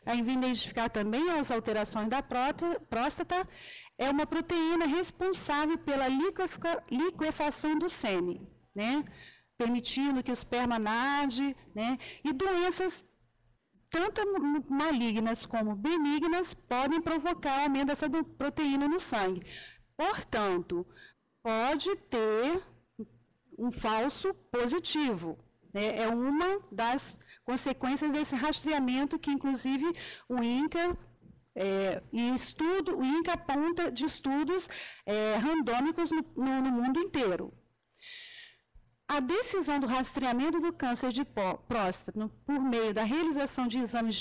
Speaker 3: aí vem identificar também as alterações da próstata. É uma proteína responsável pela liquefação do sêmen, né, permitindo que o esperma nade, né, e doenças tanto malignas como benignas podem provocar aumento dessa proteína no sangue. Portanto, pode ter um falso positivo, né? É uma das consequências desse rastreamento que, inclusive, o INCA o INCA aponta de estudos randômicos no mundo inteiro. A decisão do rastreamento do câncer de próstata por meio da realização de exames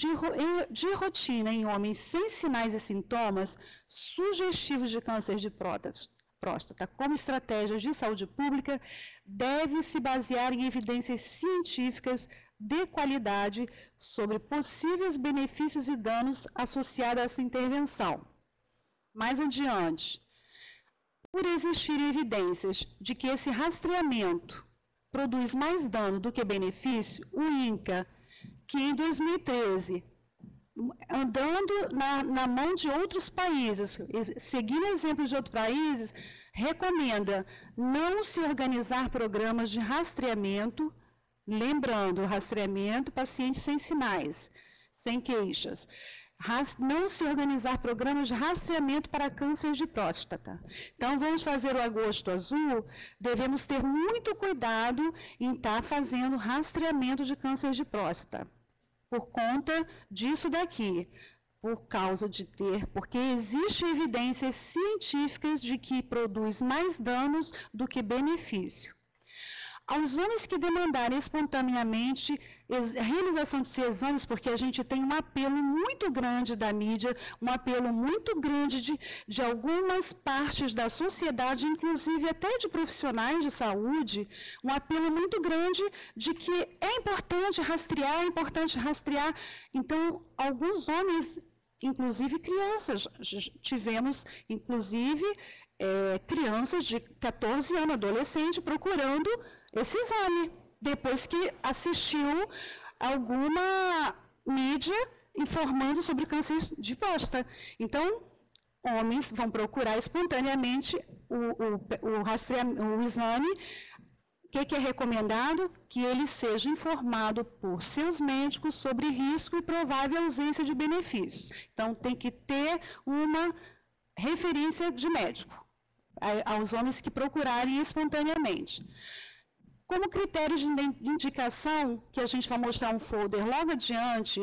Speaker 3: de rotina em homens sem sinais e sintomas sugestivos de câncer de próstata como estratégia de saúde pública deve se basear em evidências científicas de qualidade sobre possíveis benefícios e danos associados a essa intervenção. Mais adiante, por existirem evidências de que esse rastreamento produz mais dano do que benefício, o INCA, que em 2013, andando na mão de outros países, seguindo exemplos de outros países, recomenda não se organizar programas de rastreamento, lembrando, rastreamento pacientes sem sinais, sem queixas, não se organizar programas de rastreamento para câncer de próstata. Então, vamos fazer o agosto azul, devemos ter muito cuidado em estar fazendo rastreamento de câncer de próstata, por conta disso daqui, porque existem evidências científicas de que produz mais danos do que benefício. Aos homens que demandarem espontaneamente a realização desses exames, porque a gente tem um apelo muito grande da mídia, um apelo muito grande de algumas partes da sociedade, inclusive até de profissionais de saúde, um apelo muito grande de que é importante rastrear. Então, alguns homens, inclusive crianças, tivemos, inclusive, crianças de 14 anos, adolescentes, procurando esse exame, depois que assistiu alguma mídia informando sobre câncer de próstata. Então, homens vão procurar espontaneamente o exame. O que é recomendado? Que ele seja informado por seus médicos sobre risco e provável ausência de benefícios. Então, tem que ter uma referência de médico aos homens que procurarem espontaneamente. Como critérios de indicação, que a gente vai mostrar um folder logo adiante,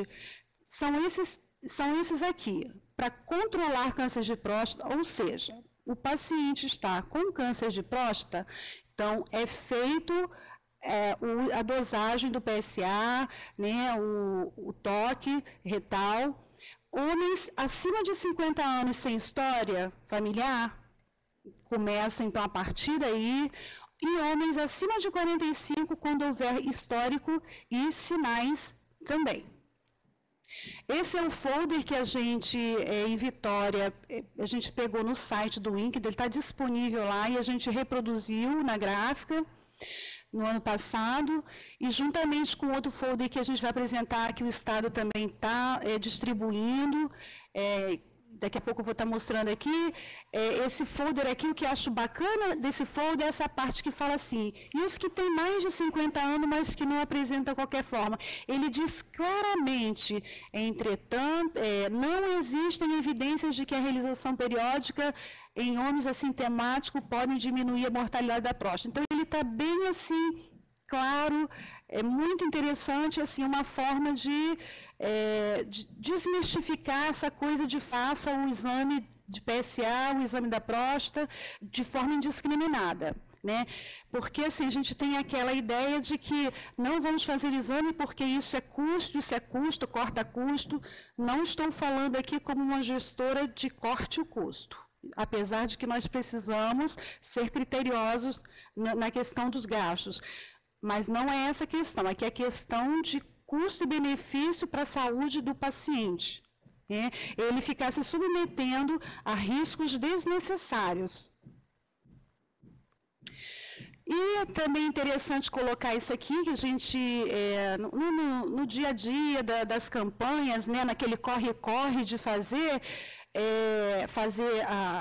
Speaker 3: são esses aqui, para controlar câncer de próstata, ou seja, o paciente está com câncer de próstata, então é feito a dosagem do PSA, né, o toque retal. Homens acima de 50 anos sem história familiar, começa então a partir daí, e homens acima de 45 quando houver histórico e sinais também. Esse é o folder que a gente, em Vitória, a gente pegou no site do INCA, ele está disponível lá e a gente reproduziu na gráfica no ano passado, e juntamente com outro folder que a gente vai apresentar, que o Estado também está distribuindo, daqui a pouco eu vou estar mostrando aqui, esse folder aqui, o que eu acho bacana desse folder é essa parte que fala assim, e os que têm mais de 50 anos, mas que não apresentam qualquer forma. Ele diz claramente, entretanto, não existem evidências de que a realização periódica em homens assintomáticos podem diminuir a mortalidade da próstata. Então, ele está bem assim, claro, é muito interessante, assim, uma forma de desmistificar essa coisa de faça o exame de PSA, o exame da próstata, de forma indiscriminada. né? Porque assim, a gente tem aquela ideia de que não vamos fazer exame porque isso é custo, corta custo. Não estou falando aqui como uma gestora de corte o custo, apesar de que nós precisamos ser criteriosos na questão dos gastos. Mas não é essa a questão, aqui é a questão de custo e benefício para a saúde do paciente. Né? Ele ficar se submetendo a riscos desnecessários. E também é interessante colocar isso aqui, que a gente, no dia a dia das campanhas, né, naquele corre-corre de fazer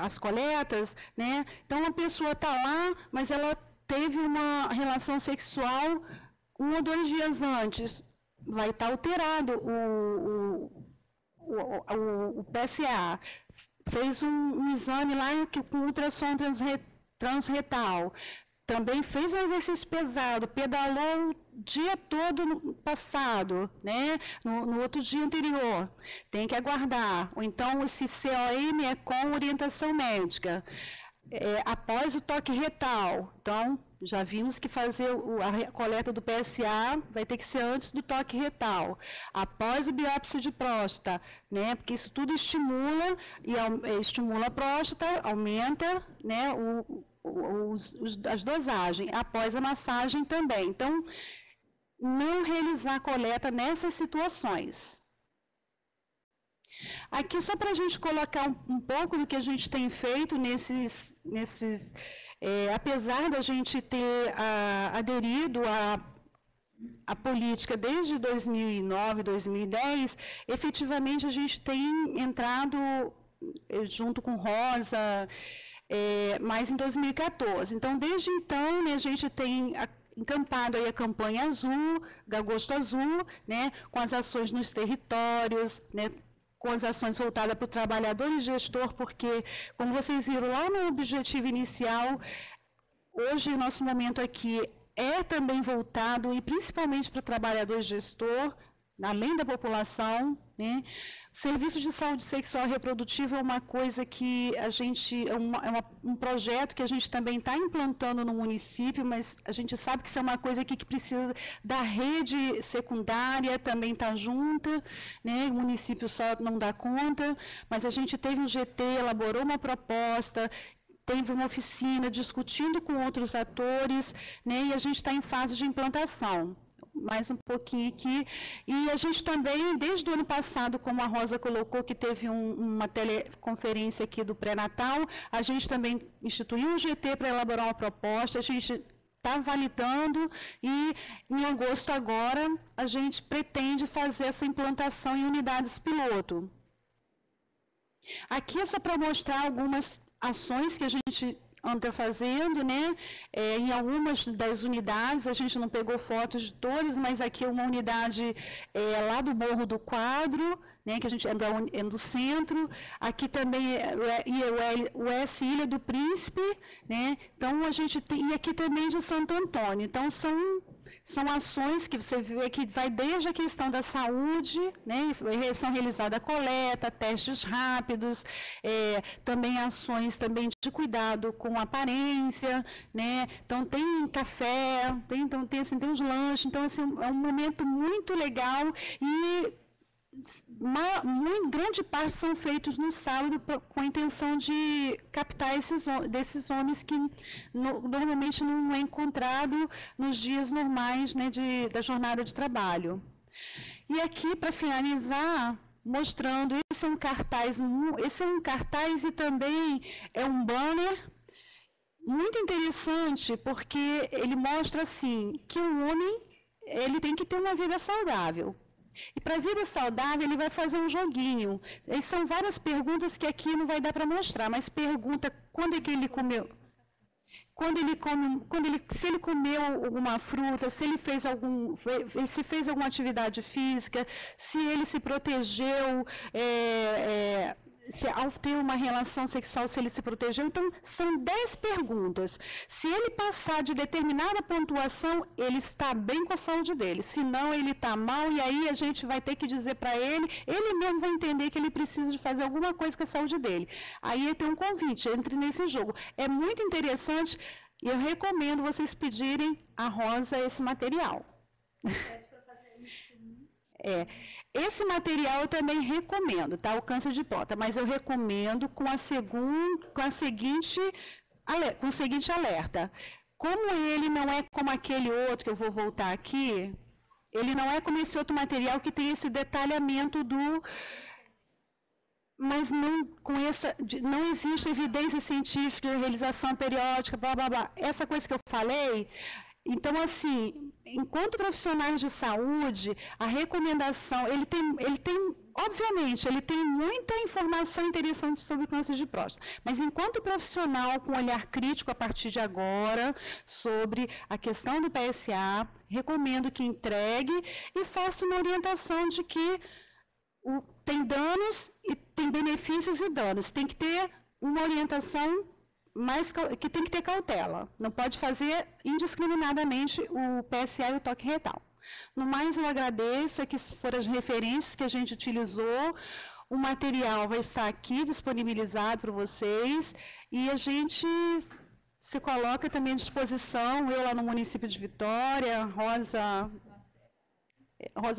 Speaker 3: as coletas, né? Então, a pessoa está lá, mas ela teve uma relação sexual 1 ou 2 dias antes, vai estar alterado o PSA. Fez um exame lá com ultrassom transretal. Também fez um exercício pesado, pedalou o dia todo no passado, né? No outro dia anterior. Tem que aguardar. Ou então, esse COM é com orientação médica. Após o toque retal. Então, já vimos que fazer a coleta do PSA vai ter que ser antes do toque retal. Após a biópsia de próstata, né? Porque isso tudo estimula a próstata, aumenta, né, as dosagens. Após a massagem também. Então, não realizar a coleta nessas situações. Aqui, só para a gente colocar um pouco do que a gente tem feito apesar da gente ter aderido à política desde 2009, 2010, efetivamente a gente tem entrado junto com Rosa, mais em 2014. Então, desde então, né, a gente tem encampado aí a campanha azul, Agosto Azul, né, com as ações nos territórios, né, com as ações voltadas para o trabalhador e gestor, porque, como vocês viram lá no objetivo inicial, hoje o nosso momento aqui é também voltado, e principalmente para o trabalhador e gestor, além da população, né? Serviço de saúde sexual e reprodutiva é uma coisa que a gente, um projeto que a gente também está implantando no município, mas a gente sabe que isso é uma coisa aqui que precisa da rede secundária também estar junto, né? O município só não dá conta, mas a gente teve um GT, elaborou uma proposta, teve uma oficina discutindo com outros atores, né? E a gente está em fase de implantação. Mais um pouquinho aqui. E a gente também, desde o ano passado, como a Rosa colocou, que teve uma teleconferência aqui do pré-natal, a gente também instituiu um GT para elaborar uma proposta, a gente está validando e em agosto agora a gente pretende fazer essa implantação em unidades piloto. Aqui é só para mostrar algumas ações que a gente anda fazendo, né? Em algumas das unidades, a gente não pegou fotos de todas, mas aqui é uma unidade lá do Morro do Quadro, né? Que a gente é do centro. Aqui também o S Ilha do Príncipe, né? Então a gente tem, e aqui também de Santo Antônio. Então são ações que você vê que vai desde a questão da saúde, né? São realizadas coleta, testes rápidos, também ações também de cuidado com a aparência, né? Então tem café, tem os lanches, então assim, é um momento muito legal e grande parte são feitos no sábado com a intenção de captar desses homens que normalmente não é encontrado nos dias normais, né, da jornada de trabalho. E aqui, para finalizar, mostrando, esse é um cartaz e também é um banner muito interessante, porque ele mostra assim que o homem ele tem que ter uma vida saudável. E para a vida saudável, ele vai fazer um joguinho. E são várias perguntas que aqui não vai dar para mostrar, mas pergunta quando é que ele comeu. Se ele comeu alguma fruta, se ele fez alguma atividade física, se ele se protegeu, ao ter uma relação sexual, se ele se protegeu. Então, são 10 perguntas. Se ele passar de determinada pontuação, ele está bem com a saúde dele. Se não, ele está mal, e aí a gente vai ter que dizer para ele mesmo vai entender que ele precisa de fazer alguma coisa com a saúde dele. Aí tem um convite, entre nesse jogo. É muito interessante. E eu recomendo vocês pedirem a Rosa esse material. Esse material eu também recomendo, tá? O câncer de próstata, mas eu recomendo com o seguinte alerta. Como ele não é como aquele outro, que eu vou voltar aqui, ele não é como esse outro material que tem esse detalhamento mas não existe evidência científica de realização periódica, blá, blá, blá. Essa coisa que eu falei. Então, assim, enquanto profissionais de saúde, a recomendação, obviamente, ele tem muita informação interessante sobre câncer de próstata, mas enquanto profissional com olhar crítico a partir de agora, sobre a questão do PSA, recomendo que entregue e faça uma orientação de que tem danos e tem benefícios e danos. Tem que ter uma orientação que tem que ter cautela. Não pode fazer indiscriminadamente o PSA e o toque retal. No mais, eu agradeço, que foram as referências que a gente utilizou. O material vai estar aqui disponibilizado para vocês e a gente se coloca também à disposição, eu lá no município de Vitória, Rosa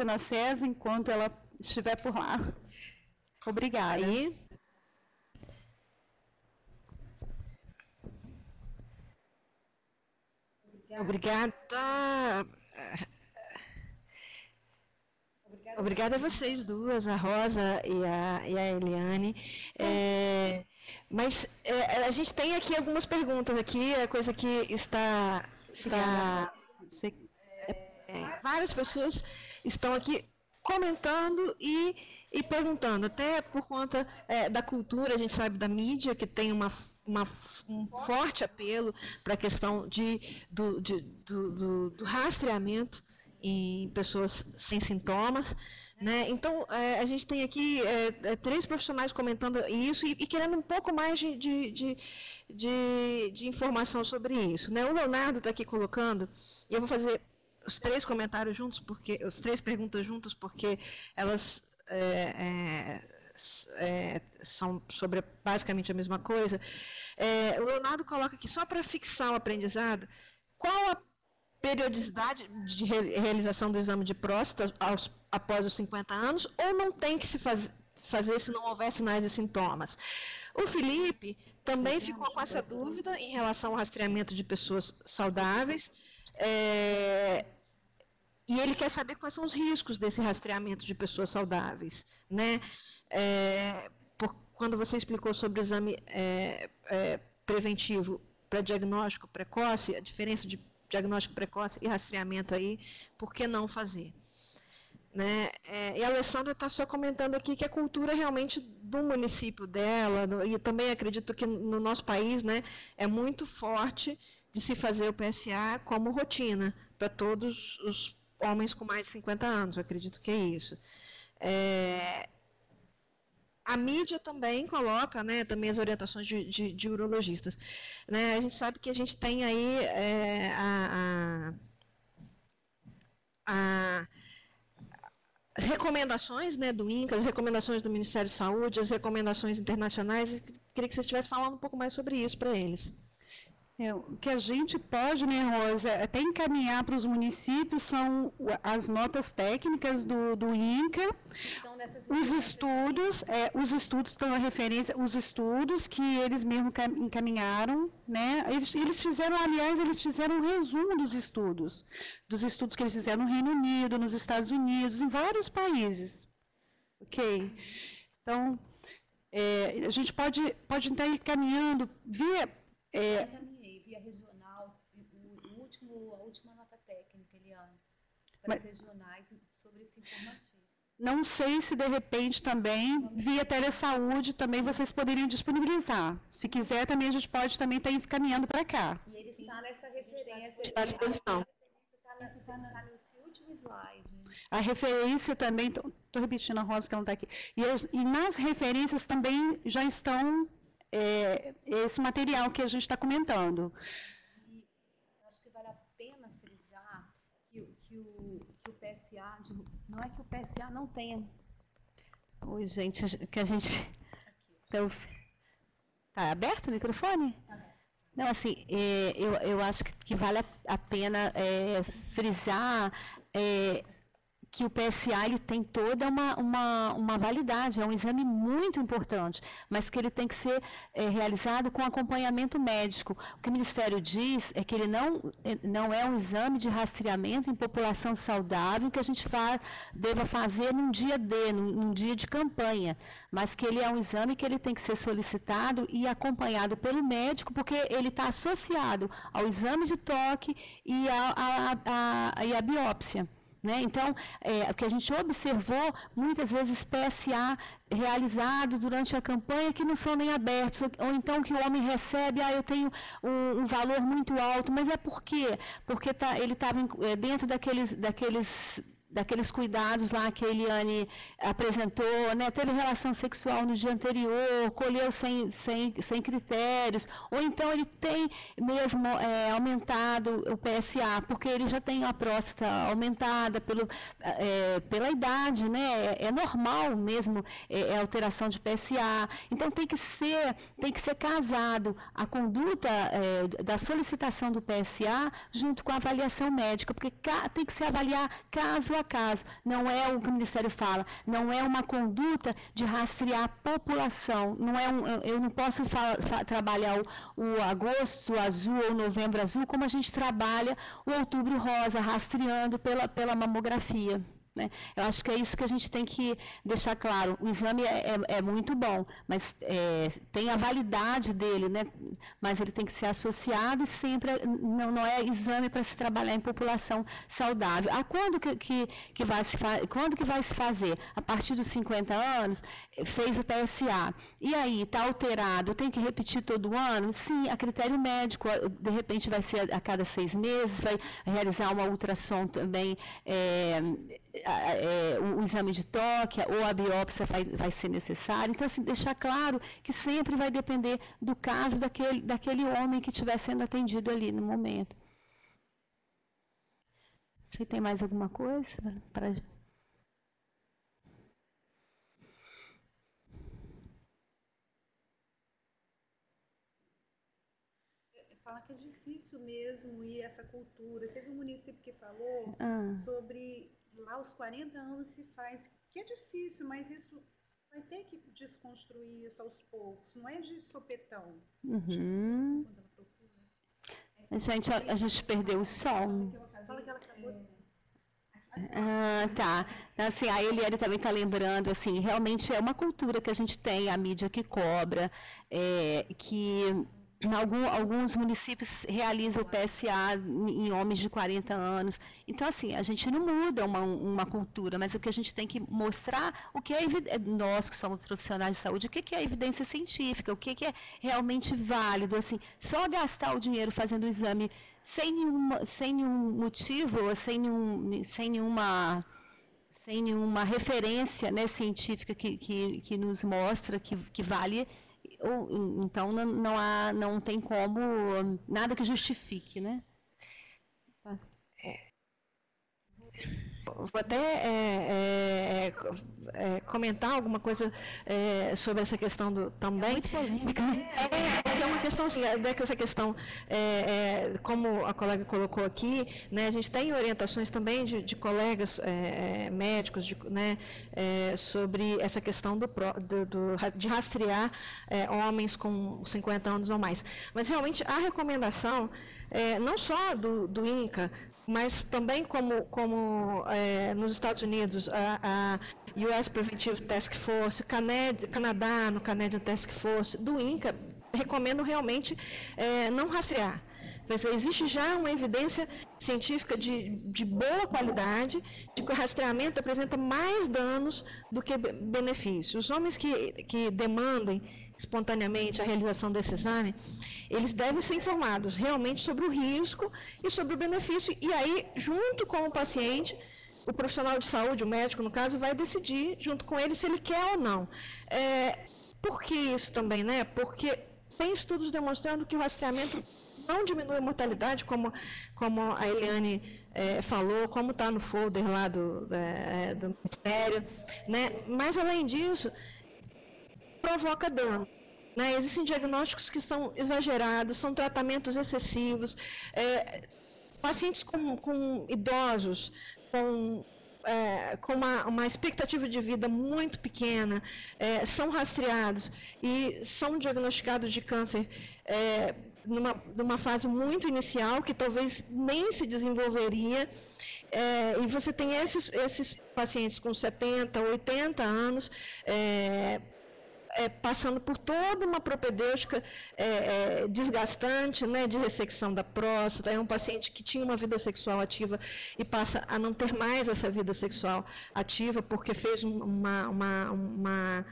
Speaker 3: na César, enquanto ela estiver por lá. Obrigada.
Speaker 1: Obrigada a vocês duas, a Rosa e a Eliane. Mas a gente tem aqui algumas perguntas aqui, a coisa que está várias pessoas estão aqui comentando e perguntando, até por conta da cultura, a gente sabe da mídia, que tem um forte apelo para a questão do rastreamento em pessoas sem sintomas, né? Então, a gente tem aqui 3 profissionais comentando isso e querendo um pouco mais de informação sobre isso, né? O Leonardo está aqui colocando, e eu vou fazer os 3 comentários juntos, as 3 perguntas juntas, porque elas são sobre basicamente a mesma coisa. O Leonardo coloca aqui, só para fixar o aprendizado, qual a periodicidade de realização do exame de próstata após os 50 anos, ou não tem que se fazer se não houver sinais e sintomas? O Felipe também ficou com essa dúvida em relação ao rastreamento de pessoas saudáveis, e ele quer saber quais são os riscos desse rastreamento de pessoas saudáveis, né? Quando você explicou sobre o exame preventivo para diagnóstico precoce, a diferença de diagnóstico precoce e rastreamento aí, por que não fazer? Né? E a Alessandra está só comentando aqui que a cultura realmente do município dela, e também acredito que no nosso país, né, é muito forte de se fazer o PSA como rotina para todos os homens com mais de 50 anos, eu acredito que é isso. A mídia também coloca, né, também as orientações de urologistas. Né? A gente sabe que a gente tem aí as recomendações, né, do INCA, as recomendações do Ministério da Saúde, as recomendações internacionais. Queria que você estivesse falando um pouco mais sobre isso para eles.
Speaker 3: O que a gente pode, né, Rosa, até encaminhar para os municípios são as notas técnicas do INCA, os estudos estão na referência, os estudos que eles mesmos encaminharam, né, eles fizeram um resumo dos estudos que eles fizeram no Reino Unido, nos Estados Unidos, em vários países, ok? Então, a gente pode estar encaminhando via
Speaker 2: regional, a última nota técnica, Eliane, para as regionais sobre esse informativo.
Speaker 3: Não sei se, de repente, também, via telesaúde, também vocês poderiam disponibilizar. Se quiser, também a gente pode também estar encaminhando para cá.
Speaker 2: E ele está nessa referência.
Speaker 1: Está à disposição.
Speaker 2: Está nesse último slide.
Speaker 3: A referência também, estou repetindo a Rosa que ela não está aqui. E nas referências também já estão esse material que a gente está comentando.
Speaker 2: E acho que vale a pena frisar que o PSA, não é que o PSA não tenha... Oi, gente, que a gente... Está aberto o microfone? Não, assim, eu acho que vale a pena frisar que o PSA ele tem toda uma validade, é um exame muito importante, mas que ele tem que ser realizado com acompanhamento médico. O que o Ministério diz é que ele não é um exame de rastreamento em população saudável que a gente deva fazer num dia de campanha, mas que ele é um exame que ele tem que ser solicitado e acompanhado pelo médico, porque ele está associado ao exame de toque e à biópsia. Né? Então, o que a gente observou, muitas vezes PSA realizados durante a campanha que não são nem abertos, ou então que o homem recebe, eu tenho um valor muito alto, mas é por quê? Porque ele estava dentro daqueles cuidados lá que a Eliane apresentou, né? Teve relação sexual no dia anterior, colheu sem critérios, ou então ele tem mesmo aumentado o PSA, porque ele já tem a próstata aumentada pela idade, né? É normal mesmo a alteração de PSA. Então tem que ser casado a conduta da solicitação do PSA junto com a avaliação médica, porque tem que se avaliar caso a caso, não é o que o Ministério fala, não é uma conduta de rastrear a população, eu não posso trabalhar o agosto azul ou novembro azul como a gente trabalha o outubro rosa, rastreando pela mamografia. Né? Eu acho que é isso que a gente tem que deixar claro. O exame é muito bom, mas tem a validade dele, né? Mas ele tem que ser associado e sempre não é exame para se trabalhar em população saudável. Quando que vai se fazer? A partir dos 50 anos, fez o PSA. E aí, está alterado, tem que repetir todo ano? Sim, a critério médico, de repente vai ser a cada 6 meses, vai realizar uma ultrassom também, o exame de toque ou a biópsia vai ser necessário. Então, assim, deixar claro que sempre vai depender do caso daquele homem que estiver sendo atendido ali no momento. Você tem mais alguma coisa para...
Speaker 3: Fala que é difícil mesmo ir essa cultura. Teve um município que falou sobre lá aos 40 anos se faz, que é difícil, mas isso vai ter que desconstruir isso aos poucos, não é de sopetão.
Speaker 2: Uhum. A gente perdeu o som.
Speaker 3: Fala que ela acabou assim.
Speaker 2: Tá. Assim, a Eliane também está lembrando, assim, realmente é uma cultura que a gente tem, a mídia que cobra, que alguns municípios realizam o PSA em homens de 40 anos. Então, assim, a gente não muda uma cultura, mas o que a gente tem que mostrar, o que é nós que somos profissionais de saúde, o que é evidência científica, o que é realmente válido. Assim, só gastar o dinheiro fazendo o exame sem nenhum motivo, sem nenhuma referência, né, científica que nos mostra que vale. Então não tem como, nada que justifique, né?
Speaker 1: Vou até comentar alguma coisa sobre essa questão também.
Speaker 2: É muito polêmica.
Speaker 1: É uma questão assim, essa questão, como a colega colocou aqui, né, a gente tem orientações também de colegas médicos, né, sobre essa questão de rastrear homens com 50 anos ou mais. Mas realmente a recomendação, não só do INCA, mas também como nos Estados Unidos, a US Preventive Task Force, Canadá, no Canadian Task Force, do INCA, recomendam realmente não rastrear. Existe já uma evidência científica de boa qualidade, de que o rastreamento apresenta mais danos do que benefícios. Os homens que demandem espontaneamente a realização desse exame, eles devem ser informados realmente sobre o risco e sobre o benefício, e aí, junto com o paciente, o profissional de saúde, o médico, no caso, vai decidir, junto com ele, se ele quer ou não. Por que isso também, né? Porque tem estudos demonstrando que o rastreamento não diminui a mortalidade, como a Eliane falou, como está no folder lá do Ministério, né? Mas, além disso, provoca dano. né? Existem diagnósticos que são exagerados, são tratamentos excessivos, pacientes com idosos, com uma expectativa de vida muito pequena, são rastreados e são diagnosticados de câncer numa fase muito inicial, que talvez nem se desenvolveria, e você tem esses pacientes com 70, 80 anos, passando por toda uma propedêutica desgastante, né, de ressecção da próstata. É um paciente que tinha uma vida sexual ativa e passa a não ter mais essa vida sexual ativa porque fez uma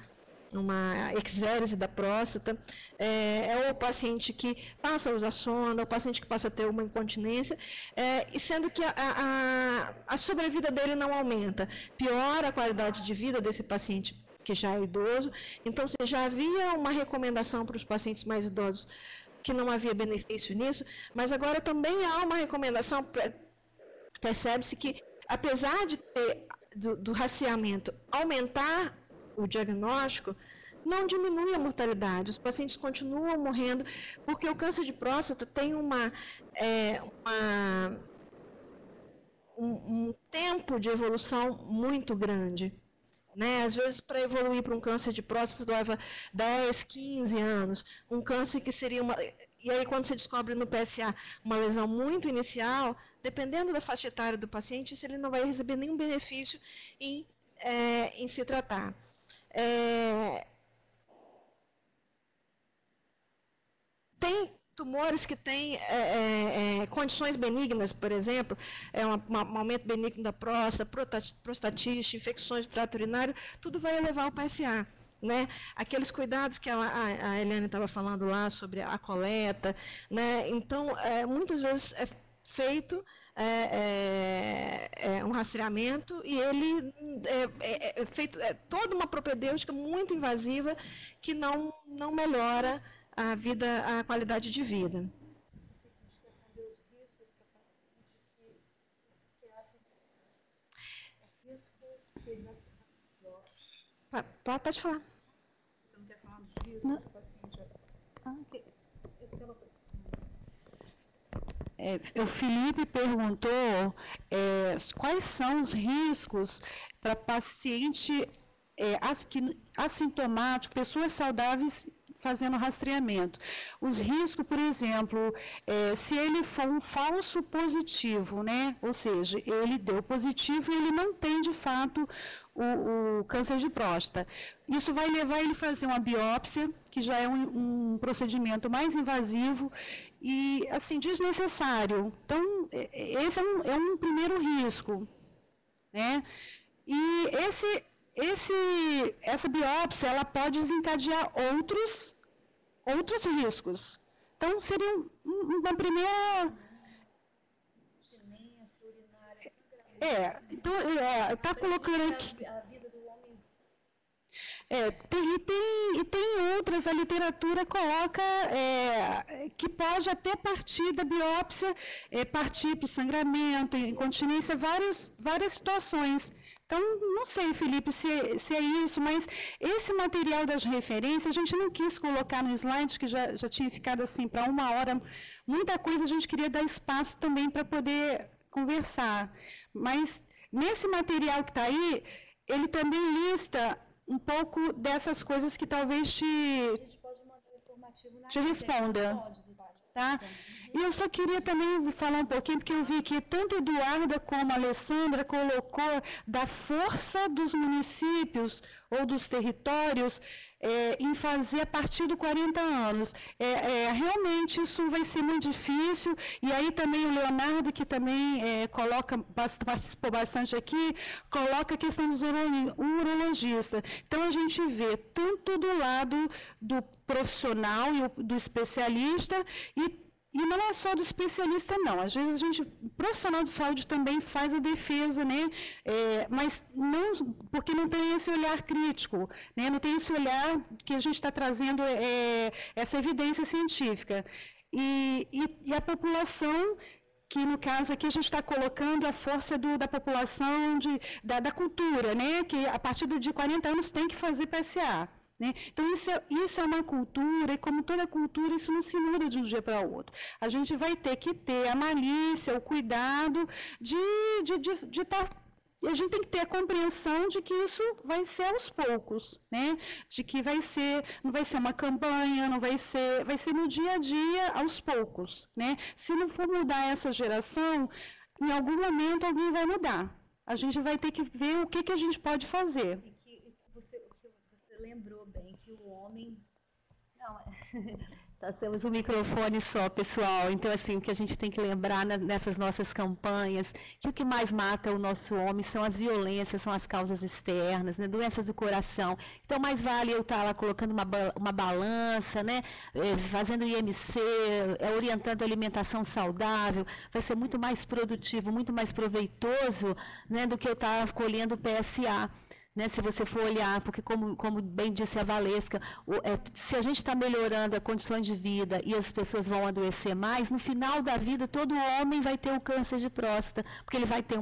Speaker 1: exérese da próstata. É o paciente que passa a usar sonda, é o paciente que passa a ter uma incontinência, e sendo que a sobrevida dele não aumenta. Piora a qualidade de vida desse paciente que já é idoso. Então, já havia uma recomendação para os pacientes mais idosos que não havia benefício nisso, mas agora também há uma recomendação, percebe-se que, apesar de ter do rastreamento aumentar o diagnóstico, não diminui a mortalidade, os pacientes continuam morrendo, porque o câncer de próstata tem um tempo de evolução muito grande. Né? Às vezes, para evoluir para um câncer de próstata, leva 10, 15 anos. Um câncer que seria uma... E aí, quando você descobre no PSA uma lesão muito inicial, dependendo da faixa etária do paciente, ele não vai receber nenhum benefício em se tratar. Tem tumores que têm condições benignas, por exemplo, um aumento benigno da próstata, prostatite, infecções do trato urinário, tudo vai elevar o PSA. Né? Aqueles cuidados que a Eliane estava falando lá sobre a coleta, né? Então, muitas vezes é feito um rastreamento e ele é feito toda uma propedêutica muito invasiva que não melhora a qualidade de vida. Pode falar.
Speaker 3: Você não quer falar dos riscos do paciente? O Felipe perguntou quais são os riscos para paciente assintomático, pessoas saudáveis fazendo rastreamento. Os riscos, por exemplo, se ele for um falso positivo, né? Ou seja, ele deu positivo e ele não tem, de fato, o câncer de próstata. Isso vai levar ele a fazer uma biópsia, que já é um procedimento mais invasivo e, assim, desnecessário. Então, esse é um primeiro risco, né? E essa biópsia, ela pode desencadear outros riscos. Então, seria uma primeira... Então, está colocando aqui... Tem outras, a literatura coloca que pode até partir da biópsia, partir para o sangramento, incontinência, várias situações. Então, não sei, Felipe, se é isso, mas esse material das referências, a gente não quis colocar no slide, que já tinha ficado assim para 1 hora. Muita coisa a gente queria dar espaço também para poder conversar. Mas, nesse material que está aí, ele também lista um pouco dessas coisas que talvez te responda. Tá? E eu só queria também falar um pouquinho, porque eu vi que tanto a Eduarda como a Alessandra colocou da força dos municípios ou dos territórios em fazer a partir de 40 anos. Realmente isso vai ser muito difícil, e aí também o Leonardo, que também participou bastante aqui, coloca a questão dos urologistas. Então a gente vê tanto do lado do profissional e do especialista, e não é só do especialista, não. Às vezes o profissional de saúde também faz a defesa, né? Mas não, porque não tem esse olhar crítico, né? Não tem esse olhar que a gente está trazendo essa evidência científica. E a população, que no caso aqui a gente está colocando a força da população, da cultura, né? Que a partir de 40 anos tem que fazer PSA. né? Então, isso é uma cultura, e como toda cultura, isso não se muda de um dia para o outro. A gente vai ter que ter a malícia, o cuidado de estar... E a gente tem que ter a compreensão de que isso vai ser aos poucos, né? De que não vai ser uma campanha, vai ser no dia a dia, aos poucos, né? Se não for mudar essa geração, em algum momento alguém vai mudar. A gente vai ter que ver o que a gente pode fazer.
Speaker 2: Você lembrou bem que o homem... Não, nós temos um microfone só, pessoal. Então, assim, o que a gente tem que lembrar nessas nossas campanhas, que o que mais mata o nosso homem são as violências, são as causas externas, né, doenças do coração. Então, mais vale eu estar lá colocando uma balança, né, fazendo IMC, orientando a alimentação saudável, vai ser muito mais produtivo, muito mais proveitoso, né, do que eu estar colhendo PSA. Né, se você for olhar, porque como bem disse a Valesca, se a gente está melhorando as condições de vida e as pessoas vão adoecer mais, no final da vida todo homem vai ter o câncer de próstata, porque ele vai ter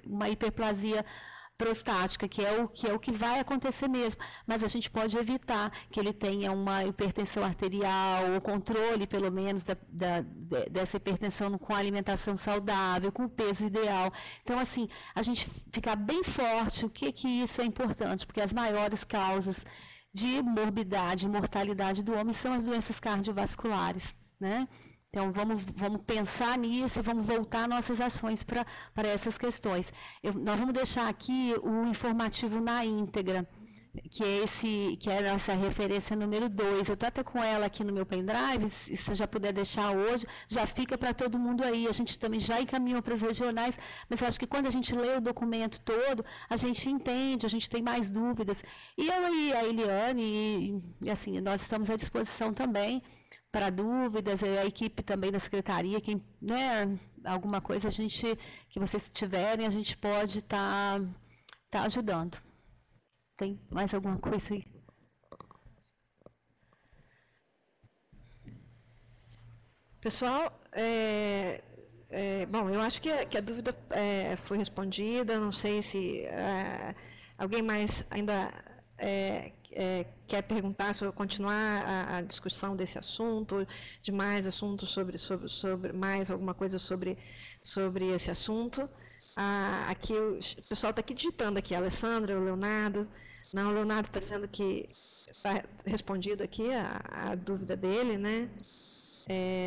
Speaker 2: uma hiperplasia prostática, que é o que vai acontecer mesmo, mas a gente pode evitar que ele tenha uma hipertensão arterial, o controle, pelo menos, dessa hipertensão com a alimentação saudável, com o peso ideal. Então, assim, a gente ficar bem forte, o que isso é importante, porque as maiores causas de morbidade e mortalidade do homem são as doenças cardiovasculares, né? Então, vamos pensar nisso e vamos voltar nossas ações para essas questões. Nós vamos deixar aqui o informativo na íntegra, que é a nossa referência número 2. Eu estou até com ela aqui no meu pendrive, se você já puder deixar hoje, já fica para todo mundo aí. A gente também já encaminhou para os regionais, mas eu acho que quando a gente lê o documento todo, a gente entende, a gente tem mais dúvidas. E eu e a Eliane, e assim, nós estamos à disposição também para dúvidas, a equipe também da secretaria, quem, né, alguma coisa que vocês tiverem, a gente pode estar ajudando. Tem mais alguma coisa aí?
Speaker 1: Pessoal, bom, eu acho que a dúvida foi respondida, não sei se alguém mais ainda quer perguntar sobre continuar a discussão desse assunto, de mais assuntos sobre mais alguma coisa sobre esse assunto. Aqui o pessoal está aqui digitando aqui, a Alessandra, o Leonardo. Não, o Leonardo está dizendo que está respondido aqui a dúvida dele, né?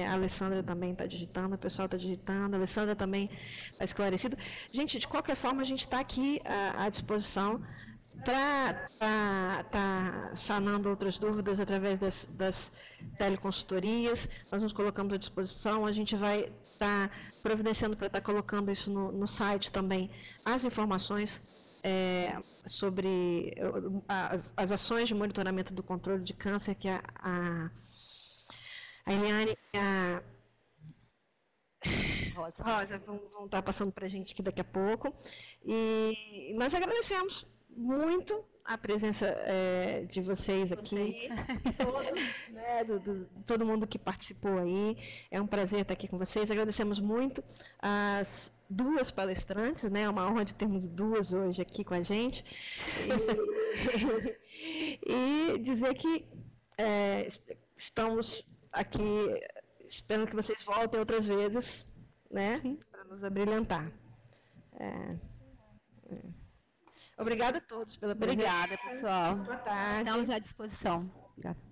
Speaker 1: A Alessandra também está digitando, o pessoal está digitando, a Alessandra também está esclarecida. Gente, de qualquer forma, a gente está aqui à disposição para estar sanando outras dúvidas através das teleconsultorias. Nós nos colocamos à disposição, a gente vai estar providenciando para estar colocando isso no site também, as informações sobre as ações de monitoramento do controle de câncer que a Eliane e a Rosa vão estar passando para a gente aqui daqui a pouco. E nós agradecemos muito a presença de vocês aqui, todos, né, todo mundo que participou aí. É um prazer estar aqui com vocês. Agradecemos muito as duas palestrantes, né? É uma honra de termos duas hoje aqui com a gente. E dizer que estamos aqui esperando que vocês voltem outras vezes, né? Para nos abrilhantar. Obrigada a todos pela presença.
Speaker 2: Obrigada, pessoal.
Speaker 1: Boa tarde.
Speaker 2: Estamos à disposição. Obrigada.